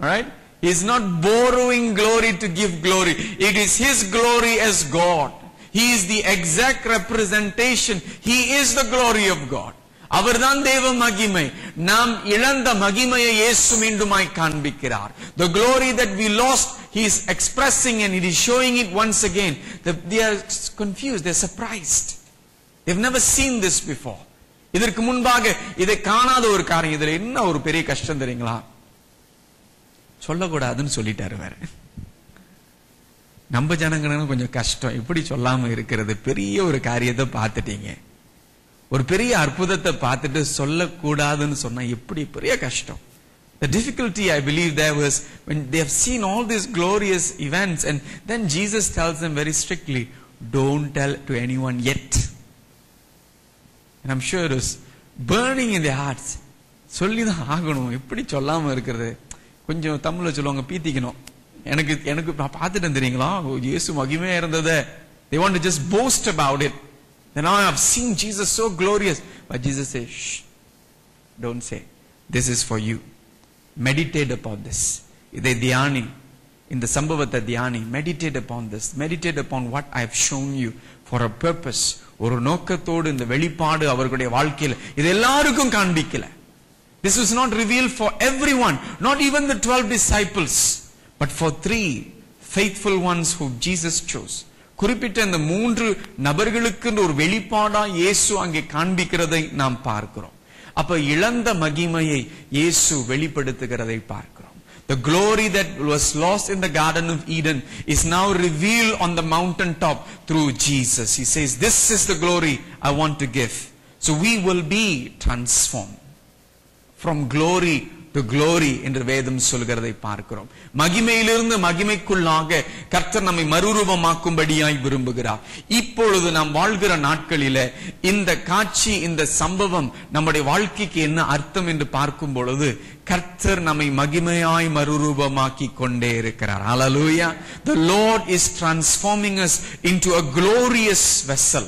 A: Right? He is not borrowing glory to give glory. It is his glory as God. He is the exact representation. He is the glory of God. அவர்தான் தேவ மகிமை. நாம் இழந்த மகிமையை இயேசு மீண்டுமாய் காண்பிக்கிறார். The glory that we lost, he is expressing and he is showing it once again. They are confused, they are surprised. They have never seen this before. இதற்கு முன்பாக இதை காணாத ஒரு காரியம். இதுல என்ன ஒரு பெரிய கஷ்டம் தெரியுங்களா? சொல்லக்கூடாதுன்னு சொல்லிட்டாரு வேற. நம்ம ஜனங்களுக்கு கொஞ்சம் கஷ்டம், எப்படி சொல்லாம இருக்கிறது. பெரிய ஒரு காரியத்தை பார்த்துட்டீங்க, ஒரு பெரிய அற்புதத்தை பார்த்துட்டு சொல்லக்கூடாதுன்னு சொன்னா எப்படி பெரிய கஷ்டம். The difficulty I believe there was when they have seen all these glorious events and then Jesus tells them very strictly, don't tell to anyone yet. And I'm sure it was burning in their hearts. சொல்லிதான் ஆகணும், எப்படி சொல்லாம இருக்கிறது. கொஞ்சம் தமிழ்ல சொல்லுவாங்க, பீத்திக்கணும். எனக்கு பார்த்துட்டு தெரியுங்களா இயேசு மகிமையா இருந்தது. They want to just boast about it. Then now I have seen Jesus so glorious. But Jesus says, shh, don't say. This is for you. Meditate upon this. இதை தியானி, இந்த சம்பவத்தை தியானி. Meditate upon this. Meditate upon what I have shown you for a purpose. ஒரு நோக்கத்தோடு இந்த வெளிப்பாடு அவர்களுடைய வாழ்க்கையில் இது எல்லாருக்கும் காண்பிக்கல. This was not revealed for everyone, not even the 12 disciples, but for 3 faithful ones who Jesus chose. குறிப்பிட்ட இந்த 3 நபர்களுக்கு ஒரு வெளிப்பாடா இயேசு அங்கே காண்பிக்கிறதை நாம் பார்க்கிறோம். அப்ப இழந்த மகிமையை இயேசு வெளிப்படுத்துகிறதை பார்க்கிறோம். The glory that was lost in the Garden of Eden is now revealed on the mountain top through Jesus. He says, this is the glory I want to give. So we will be transformed from glory to glory என்று வேதம் சொல்கிறதை பார்க்கிறோம். மகிமையிலிருந்து மகிமைக்குள்ளாக கர்த்தர் நம்மை மறுரூபமாக்கும்படியாய் விரும்புகிறார். இப்பொழுது நாம் வாழ்கிற நாட்களிலே இந்த காட்சி, இந்த சம்பவம் நம்முடைய வாழ்க்கைக்கு என்ன அர்த்தம் என்று பார்க்கும் பொழுது கர்த்தர் நம்மை மகிமையாய் மறுரூபமாக்கி கொண்டே இருக்கிறார். ஹல்லேலூயா. The Lord is transforming us into a glorious vessel.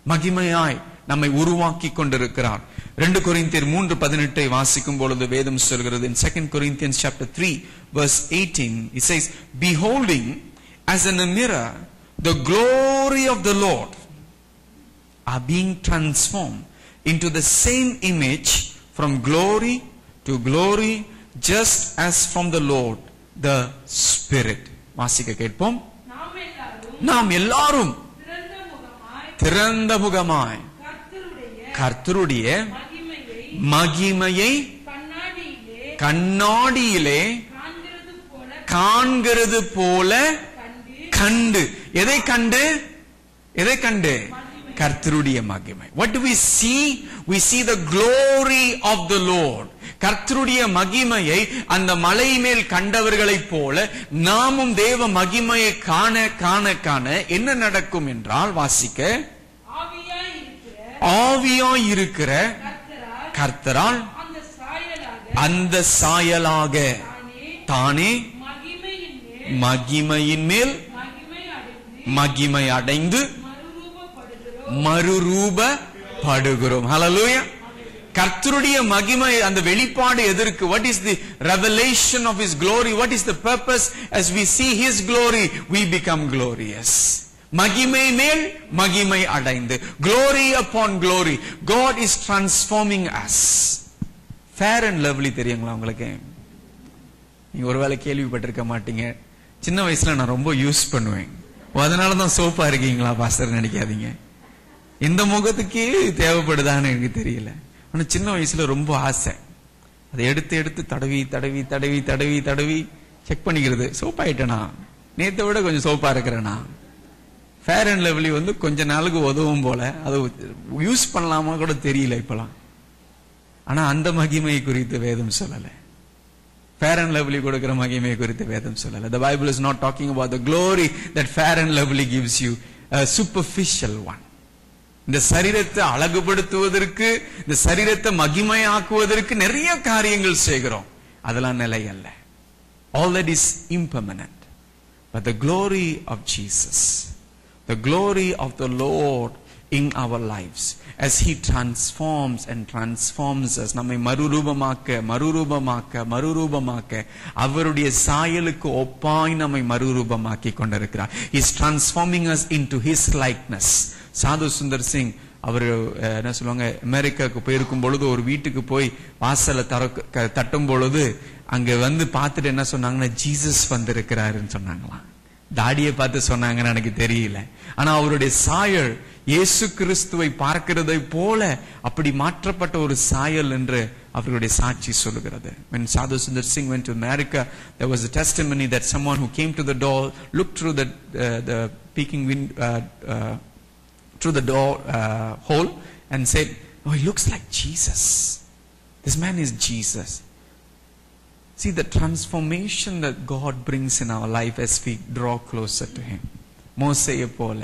A: மகிமையாய் நம்மை உருவாக்கி கொண்டிருக்கிறார். 2 கொரிந்தியர் 3:18 வாசிக்கும் பொழுது வேதம் சொல்கிறது, in 2 Corinthians chapter 3 verse 18 it says, beholding as in a mirror the glory of the Lord are being transformed into the same image from glory to glory, just as from the Lord the Spirit. வாசிக்க கேட்போம். நாம் எல்லாரும் திறந்த முகமாய் கர்த்தருடைய மகிமையை கண்ணாடியிலே
B: காண்கிறது போல
A: கண்டு. எதை கண்டு? எதை கண்டு? கர்த்தருடைய மகிமை. What do we see? We see the glory of the Lord. கர்த்தருடைய மகிமையை அந்த மலை மேல் கண்டவர்களைப் போல நாமும் தேவ மகிமையை காண காண காண என்ன நடக்கும் என்றால், வாசிக்க, ஆவியாய் இருக்கிற கர்த்தரால் அந்த சாயலாக தானே மகிமையின் மேல் மகிமை அடைந்து மறுரூபப்படுகிறோம். ஹல்லேலூயா. கர்த்தருடைய மகிமை, அந்த வெளிப்பாடு எதற்கு? What is the revelation of His glory? What is the purpose? As we see His glory, we become glorious. மகிமை மேல் மகிமை அடைந்து, glory upon glory. God is transforming us. Fair and lovely தெரியுங்களா உங்களுக்கு? நீங்க ஒருவேளை கேள்விப்பட்டிருக்க மாட்டீங்க. சின்ன வயசுல நான் ரொம்ப யூஸ் பண்ணுவேன். அதனாலதான் சோப்பா இருக்கீங்களா பாஸ்டர் நினைக்காதீங்க. இந்த முகத்துக்கே தேவைப்படுதான்னு எனக்கு தெரியல. ஆனா சின்ன வயசுல ரொம்ப ஆசை. அதை எடுத்து எடுத்து தடவி தடவி தடவி தடவி தடவி செக் பண்ணிக்கிறது. சோப்பா ஆயிட்டேனா, நேத்தை விட கொஞ்சம் சோப்பா இருக்கிறேனா. ஃபேர் அண்ட் லவ்லி கொஞ்ச நாளுக்கு உதவும் போல, அதை யூஸ் பண்ணலாமா கூட தெரியல இப்பெல்லாம். ஆனா அந்த மகிமை குறித்து வேதம் சொல்லல. Fair and lovely கொடுக்கிற மகிமை குறித்து வேதம் சொல்லல. The Bible is not talking about the glory that fair and lovely gives you, a superficial one. இந்த சரீரத்தை அழகுபடுத்துவதற்கு, இந்த சரீரத்தை மகிமையாக்குவதற்கு நிறைய காரியங்கள் செய்கிறோம். அதெல்லாம் நிலை அல்ல. All that is impermanent. But the glory of Jesus, the glory of the Lord in our lives, as He transforms and transforms us, நம்மை மறுரூபமாக்க மறுரூபமாக்க மறுரூபமாக்க அவருடைய சாயலுக்கு ஒப்பாய் நம்மை மறுரூபமாக்கி கொண்டிருக்கிறார். He is transforming us into His likeness. சாது சுந்தர் சிங் அவர் என்ன சொல்லுவாங்க, அமெரிக்காவுக்கு போயிருக்கும் பொழுது ஒரு வீட்டுக்கு போய் வாசலை தட்டும் பொழுது அங்க பார்த்துட்டு என்ன சொன்னாங்கன்னா, ஜீசஸ் வந்திருக்கிறாருன்னு சொன்னாங்களாம். தாடியை பார்த்து சொன்னாங்கன்னு எனக்கு தெரியல. ஆனா அவருடைய சாயல் இயேசு கிறிஸ்துவை பார்க்கிறதை போல அப்படி மாற்றப்பட்ட ஒரு சாயல் என்று அவர்களுடைய சாட்சி சொல்லுகிறது. When Sadhu Sundar Singh went to America, there was a testimony that someone who came to the door, looked through the peeking through the door hole and said, "Oh, he looks like Jesus. This man is Jesus." See the transformation that God brings in our life as we draw closer to Him. மோசேயை போல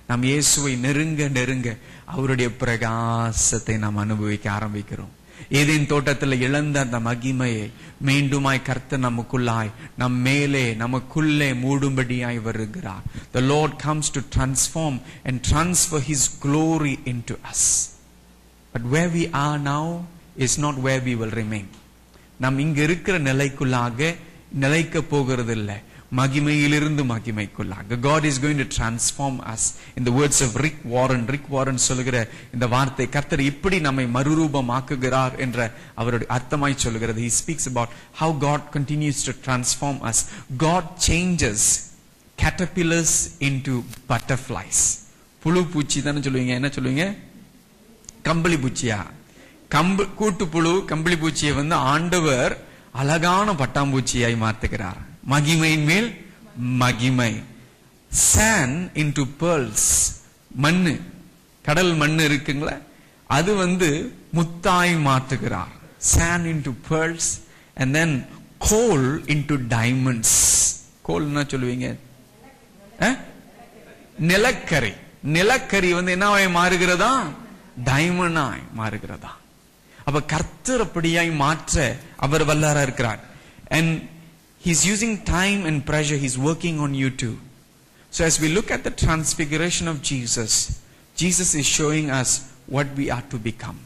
A: நாம் இயேசுவை நெருங்க நெருங்க அவருடைய பிரகாசத்தை நாம் அனுபவிக்க ஆரம்பிக்கிறோம். ஏதேன் தோட்டத்தில் இழந்த அந்த மகிமையை மீண்டுமாய் கர்த்தர் நமக்குள்ளாய் நம் மேலே நமக்குள்ளே மூடும்படியாய் வருகிறார். The Lord comes to transform and transfer His glory into us. But where we are now is not where we will remain. நாம் இங்க இருக்கிற நிலைக்குள்ளாக நிலைக்க போகிறது இல்லை, மகிமையிலிருந்து மகிமைக்குள்ளாக. God is going to transform us. In the words of Rick Warren சொல்லுகிற இந்த வார்த்தை, கர்த்தர் இப்படி நம்மை மறுரூபமாக்குகிறார் என்ற அவருடைய அர்த்தமாய் சொல்லுகிறது. He speaks about how God continues to transform us. God changes caterpillars into butterflies. புழு பூச்சி தானே சொல்லுவீங்க, என்ன சொல்லுவீங்க? கம்பளி பூச்சியா? கூட்டு புழு கம்பளி பூச்சியை ஆண்டவர் அழகான பட்டாம்பூச்சியாய் மாற்றுகிறார். மகிமையின் மேல் மகிமை. sand into pearls. மண்ணு, கடல் மண்ணு இருக்குங்களா, அது முத்தாய் மாற்றுகிறார். sand into pearls and then coal into diamonds. கோல் என்ன சொல்லுவீங்க? நிலக்கரி. நிலக்கரி என்னவாய் மாறுகிறதா? டைமண்டாய் மாறுகிறதா? அப்ப கர்த்தர் அப்படியாய் மாற்ற அவர் வல்லவரா இருக்கிறார். And He's using time and pressure. He's working on you too. So as we look at the transfiguration of Jesus, Jesus is showing us what we are to become.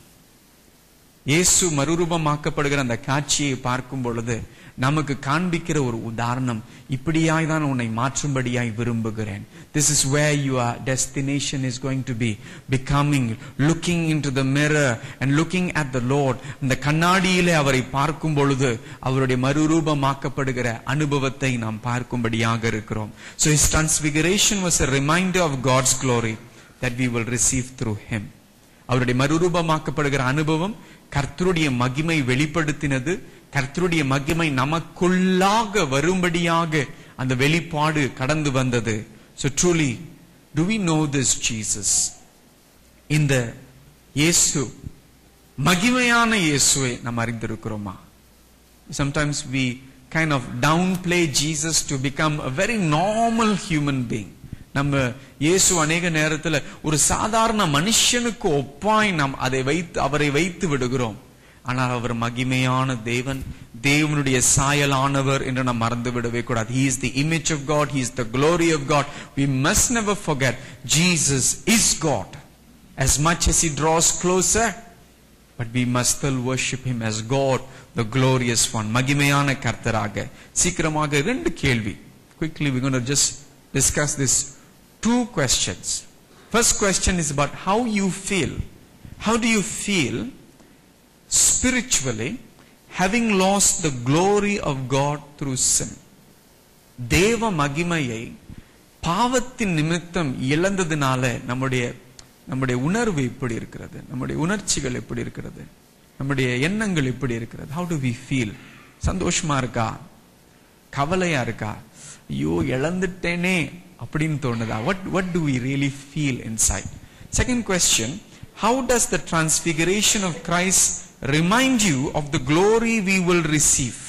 A: இயேசு மறுரூபமாக்கப்படுகிற அந்த காட்சியை பார்க்கும் பொழுது நமக்கு காண்பிக்கிற ஒரு உதாரணம், இப்படியாய் தான் உன்னை மாற்றும்படியாய் விரும்புகிறேன். This is where your destination is going to be. Becoming, looking into the mirror and looking at the Lord. அந்த கண்ணாடியிலே அவரை பார்க்கும் பொழுது அவருடைய மறுரூபமாக்கப்படுகிற அனுபவத்தை நாம் பார்க்கும்படியாக இருக்கிறோம். So His transfiguration was a reminder of God's glory that we will receive through Him. அவருடைய மறுரூபமாக்கப்படுகிற அனுபவம் கர்த்தருடைய மகிமை வெளிப்படுத்தினது, கர்த்தருடைய மகிமை நமக்குள்ளாக வரும்படியாக அந்த வெளிப்பாடு கடந்து வந்தது. So truly, do we know this Jesus? இந்த இயேசு, மகிமையான இயேசுவை நாம் அறிந்திருக்கிறோமா? Sometimes we kind of downplay Jesus to become a very normal human being. நம்ம இயேசு அநேக நேரத்துல ஒரு சாதாரண மனுஷனுக்கு ஒப்பாய் நாம் அவரை வைத்து விடுகிறோம். ஆனால் அவர் மகிமையான தேவன், தேவனுடைய சாயலானவர் என்று நாம் மறந்து விடவே கூடாது. He is the image of God, He is the glory of God. We must never forget Jesus is God. As much as He draws closer, but we must still worship Him as God, the glorious one. மகிமையான கர்த்தராக. சீக்கிரமாக ரெண்டு கேள்வி. Quickly we're going to just discuss this. Two questions. First question is about how you feel. How do you feel spiritually, having lost the glory of God through sin? தேவ மகிமையை பாவத்தின் நிமித்தம் இழந்ததினால நம்முடைய உணர்வு எப்படி இருக்கிறது? நம்முடைய உணர்ச்சிகள் எப்படி இருக்கிறது? நம்முடைய எண்ணங்கள் எப்படி இருக்கிறது? How do we feel? சந்தோஷமா இருக்கா? கவலையா இருக்கா? ஐயோ இழந்துட்டேனே அப்படின்னு தோணுதா? What do we really feel inside? Second question, how does the transfiguration of Christ remind you of the glory we will receive?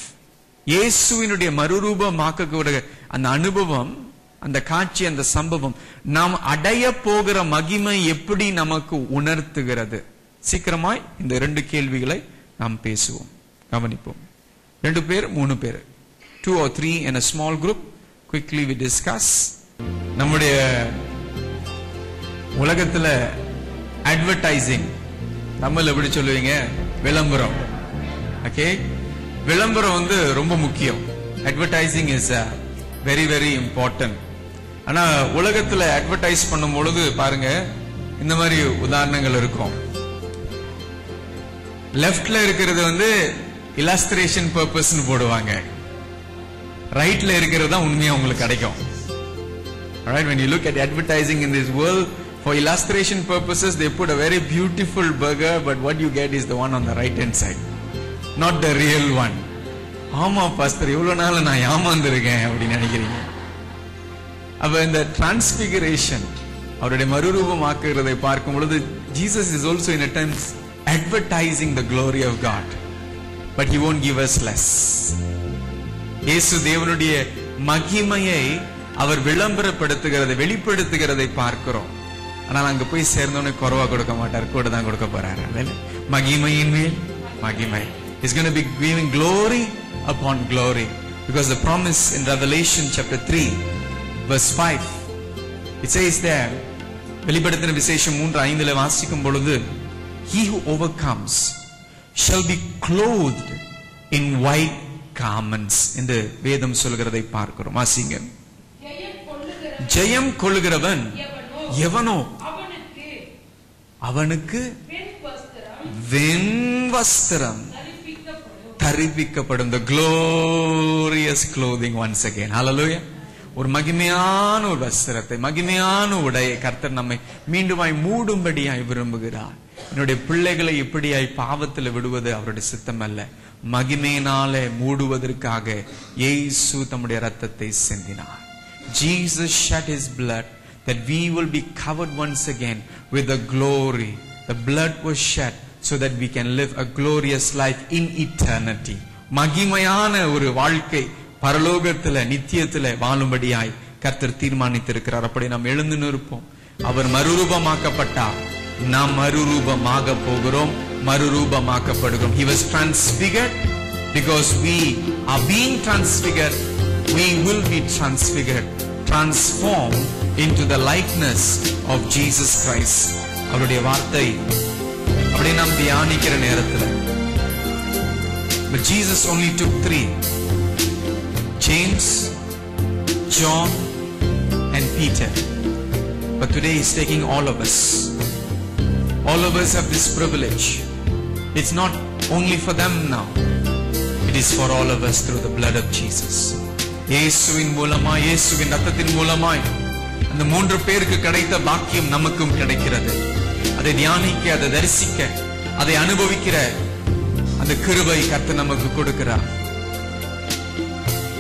A: இயேசுவினுடைய மறுரூபமாக்கக்கூடிய அந்த அனுபவம், அந்த காட்சி, அந்த சம்பவம் நாம் அடைய போகிற மகிமை எப்படி நமக்கு உணர்த்துகிறது? சீக்கிரமாய் இந்த ரெண்டு கேள்விகளை நாம் பேசுவோம், கவனிப்போம். 2 பேர் 3 பேர், 2 or 3 in a small group. Quickly we discuss. நம்முடைய உலகத்துல அட்வர்டைசிங், தமிழ் எப்படி சொல்லுவீங்க? விளம்பரம். ஓகே, விளம்பரம் ரொம்ப முக்கியம். Advertising is very very important. ஆனா உலகத்துல அட்வர்டைஸ் பண்ணும் பொழுது பாருங்க, இந்த மாதிரி உதாரணங்கள் இருக்கும். லெஃப்ட்ல இருக்கிறது இல்லஸ்ட்ரேஷன் பர்பஸ்னு போடுவாங்க, ரைட்ல இருக்கிறது தான் உண்மையா உங்களுக்கு கிடைக்கும். Alright, when you look at advertising in this world, for illustration purposes, they put a very beautiful burger, but what you get is the one on the right hand side, not the real one. ஆமா pastor, இவ்வளவு நாள் நான் ஏமாந்துருக்கேன் அப்படின்னு நினைக்கிறீங்க. அப்ப இந்த transfiguration, அவருடைய மறுரூபமாக்குறதை பார்க்கும் பொழுது, Jesus is also in a times advertising the glory of God, but He won't give us less. இயேசு தேவனுடைய மகிமையை அவர் விளம்பரப்படுத்துகிறதை, வெளிப்படுத்துகிறதை பார்க்கிறோம். ஆனால் அங்க போய் சேர்ந்தோன்னே குறைவா கொடுக்க மாட்டார், கூட தான் கொடுக்க போறாரு. மகிமையின் மேல் மகிமை. He's going to be giving glory upon glory, because the promise in Revelation chapter 3 verse 5, it says there, வெளிப்படுத்தின விசேஷம் 3:5 வாசிக்கும் பொழுது, he who overcomes shall be clothed in white garments என்று வேதம் சொல்கிறதை பார்க்கிறோம். வாசிங்க. ஜெயம் கொள்ளுகிறவன் எவனோ அவனுக்கு வெண் வஸ்திரம் தரிப்பிக்கப்படும். The glorious clothing once again. Hallelujah. ஒரு மகிமையான ஒரு வஸ்திரத்தை, மகிமையான உடையை கர்த்தர் நம்மை மீண்டுமாய் மூடும்படியாய் விரும்புகிறார். என்னுடைய பிள்ளைகளை இப்படியாய் பாவத்தில் விடுவது அவருடைய சித்தம் அல்ல. மகிமையினாலே மூடுவதற்காக இயேசு தம்முடைய இரத்தத்தை சிந்தினார். Jesus shed His blood that we will be covered once again with the glory. The blood was shed so that we can live a glorious life in eternity. மகிமையான ஒரு வாழ்க்கை பரலோகத்துல நித்தியத்துல வாழும்படியாய் கர்த்தர் தீர்மானித்திருக்கிறார். அப்படி நாம் எழுந்து நிற்போம். அவர் மறுரூபமாக்கப்பட்டார், நாம் மறுரூபமாக போகிறோம், மறுரூபமாக்கப்படுகிறோம். He was transfigured because we are being transfigured. We will be transfigured, transformed into the likeness of Jesus Christ. அவருடைய வார்த்தை அப்படி நாம் தியானிக்கிற நேரத்தில், but Jesus only took 3, James, John and Peter. But today He's taking all of us. All of us have this privilege. It's not only for them now, it is for all of us through the blood of Jesus. இயேசுவின் மூலமாய், இயேசுவின் ரத்தத்தின் மூலமாய் அந்த 3 பேருக்கு கிடைத்த பாக்கியம் நமக்கும் கிடைக்கிறது. அதை தியானிக்க, அதை தரிசிக்க, அதை அனுபவிக்கிற அந்த கிருபை கர்த்தர் நமக்கு கொடுக்கிறார்.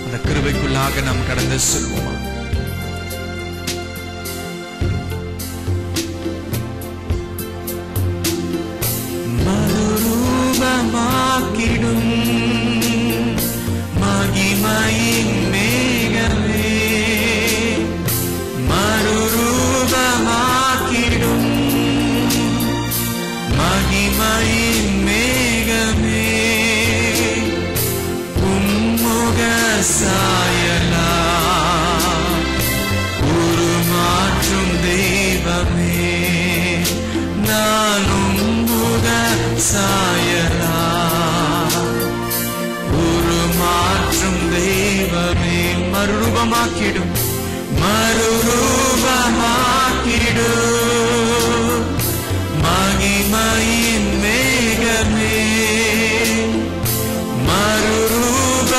A: அந்த கிருபைக்குள்ளாக நாம் கடந்து செல்வோமா? மறுரூபமாக்கிடும் மகிமையின் மேகமே, மறுரூபமாக்கிடும் மகிமையின் மேகமே, உம்முக சாயலா உருமாற்றும் தெய்வமே, நான் உம்முக சாயலா உருமாற்றும் தெய்வமே, மறுரூபமாக்கிடும் மறுரூபமாக்கிடும் மகிமையின் மேகமே, மறுரூபமாக்கிடும்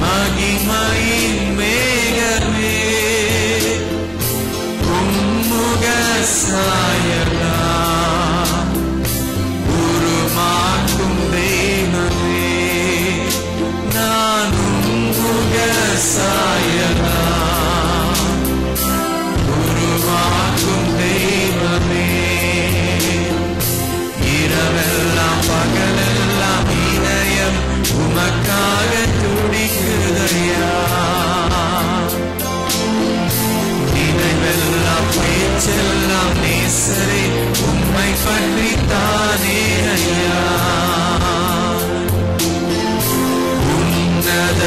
A: மகிமையின் மேகமே, உம்முக சாயலா உருமாற்றும் தெய்வமே, நான் உம்முக சாயலா உருமாற்றும் தெய்வமே, இரவெல்லாம் பகலெல்லாம் இதயம் உமக்காக துடிக்குதையா, நினைவெல்லாம் பேச்செல்லாம் நேசரே உம்மை பற்றி தானே ஐயா, உன்னத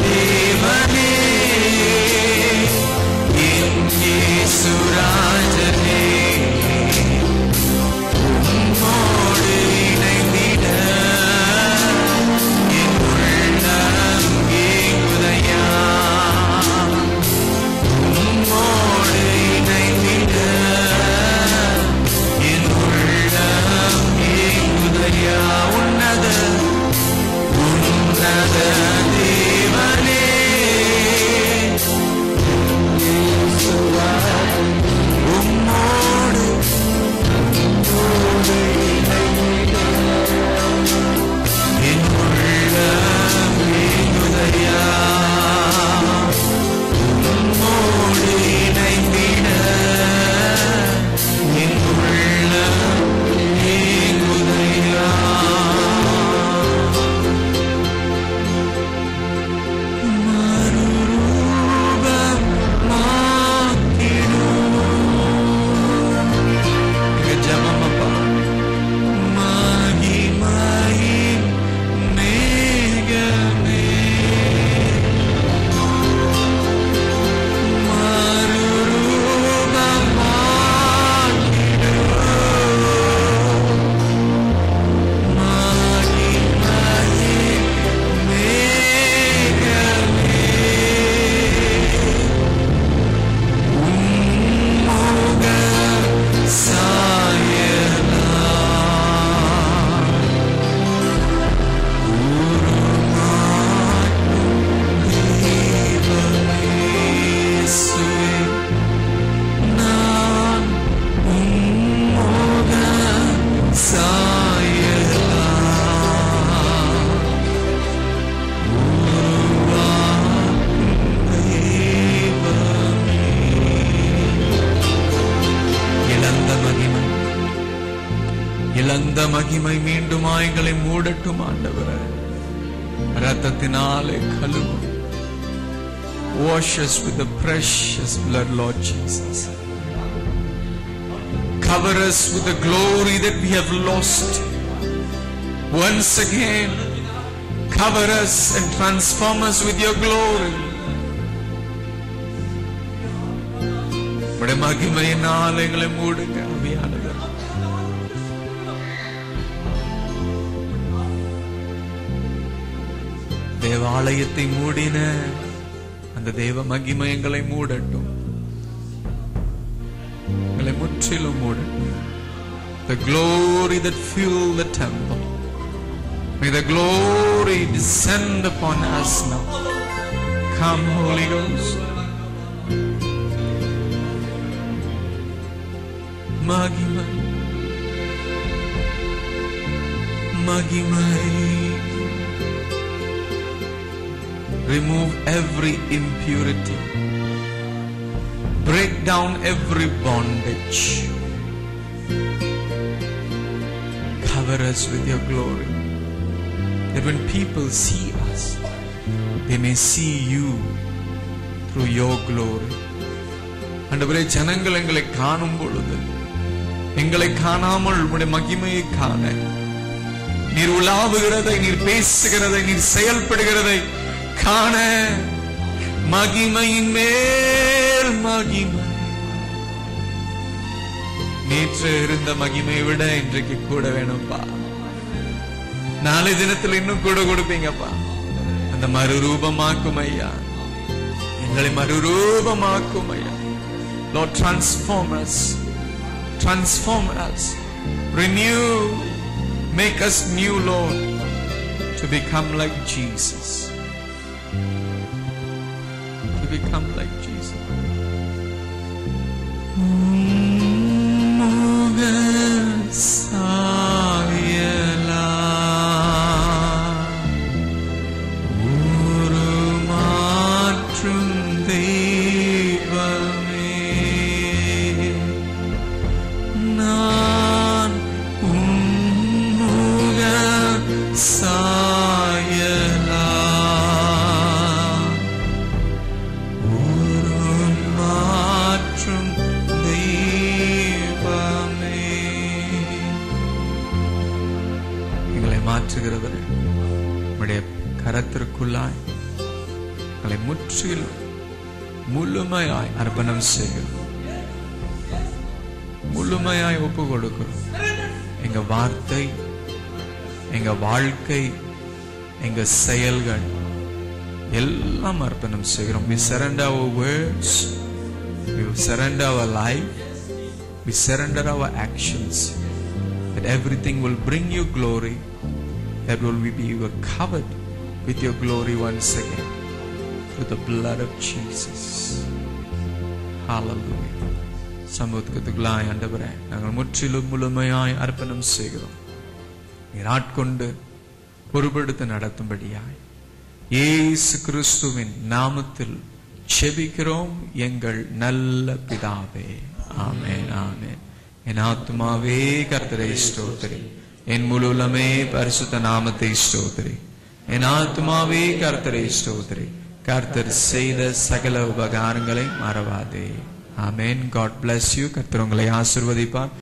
A: தேவனே என் இயேசுராஜனே, உம்மோடு இணைந்திட என் உள்ளம் ஏங்குதையா, உம்மோடு இணைந்திட என் உள்ளம் ஏங்குதையா, உன்னத தேவனே உம்மோடு என் உள்ளம் ஏங்குதையா, உம்மோடு இணைந்திட என் உள்ளம் ஏங்குதையா, இழந்த மகிமை மீண்டும் எங்களை மூடட்டும் ஆண்டவரே, இரத்தத்தினாலே கழுவும். Wash us with the precious blood, Lord Jesus. Cover us with the glory that we have lost. Once again, cover us and transform us with your glory. உம்முடைய மகிமையினால் எங்களை மூடுங்க ஆவியானவர். தேவாலயத்தை மூடின அந்த தேவ மகிமை எங்களை மூடட்டும், எங்களை முற்றிலும் மூடட்டும். The glory that filled the temple, may the glory descend upon us now. Come, Holy Ghost. மகிமை மகிமை. Remove every impurity. Break down every bondage. Cover us with your glory. That when people see us, they may see you through your glory. ஆண்டவரே, ஜனங்கள் எங்களை காணும் பொழுது எங்களை காணாமல் உம்முடைய மகிமையை காண, நீர் உலாவுகிறதை, நீர் பேசுகிறதை, நீர் செயல்படுகிறதை காண, மகிமையின் மேல் மகிமை. நேற்று இருந்த மகிமையை விட இன்றைக்கு கூட வேணும்பா. நாளை தினத்தில் இன்னும் கூட கொடுப்பீங்கப்பா. அந்த மறுரூபமாக்கும் ஐயா, எங்களை மறுரூபமாக்கும் ஐயா. Lord, transform us, transform us, renew, make us new, Lord, to become like Jesus, to become like Jesus. மாற்றுகிறவரே, உம்முடைய கரத்திற்குள்ளாய் எங்களை முற்றிலும் முழுமையாய் அர்ப்பணம் செய்கிறோம், முழுமையாய் ஒப்பு கொடுக்கிறோம். எங்க வார்த்தை, எங்க வாழ்க்கை, எங்க செயல்கள் எல்லாம் அர்ப்பணம் செய்கிறோம். We surrender our words, we surrender our life, we surrender our actions, that everything will bring you glory, that will be covered with your glory once again through the blood of Jesus. Hallelujah. சமூகத்துக்குள்ளாய் ஆண்டவரே, நாங்கள் முற்றிலும் முழுமையாய் அர்ப்பணம் செய்கிறோம். நீர் ஆட்கொண்டு பொறுப்படுத்த நடத்தும்படியாய் இயேசு கிறிஸ்துவின் நாமத்தில் செபிக்கிறோம் எங்கள் நல்ல பிதாவே. ஆமென், ஆமென். என் ஆத்துமாவே கர்த்தரை ஸ்தோத்திரி, என் முழு உள்ளமே பரிசுத்த நாமத்தை ஸ்தோத்திரி. என் ஆத்துமாவே கர்த்தரை ஸ்தோத்திரி, கர்த்தர் செய்த சகல உபகாரங்களை மறவாதே. ஆமென். God bless you. கர்த்தர் உங்களை ஆசீர்வதிப்பார்.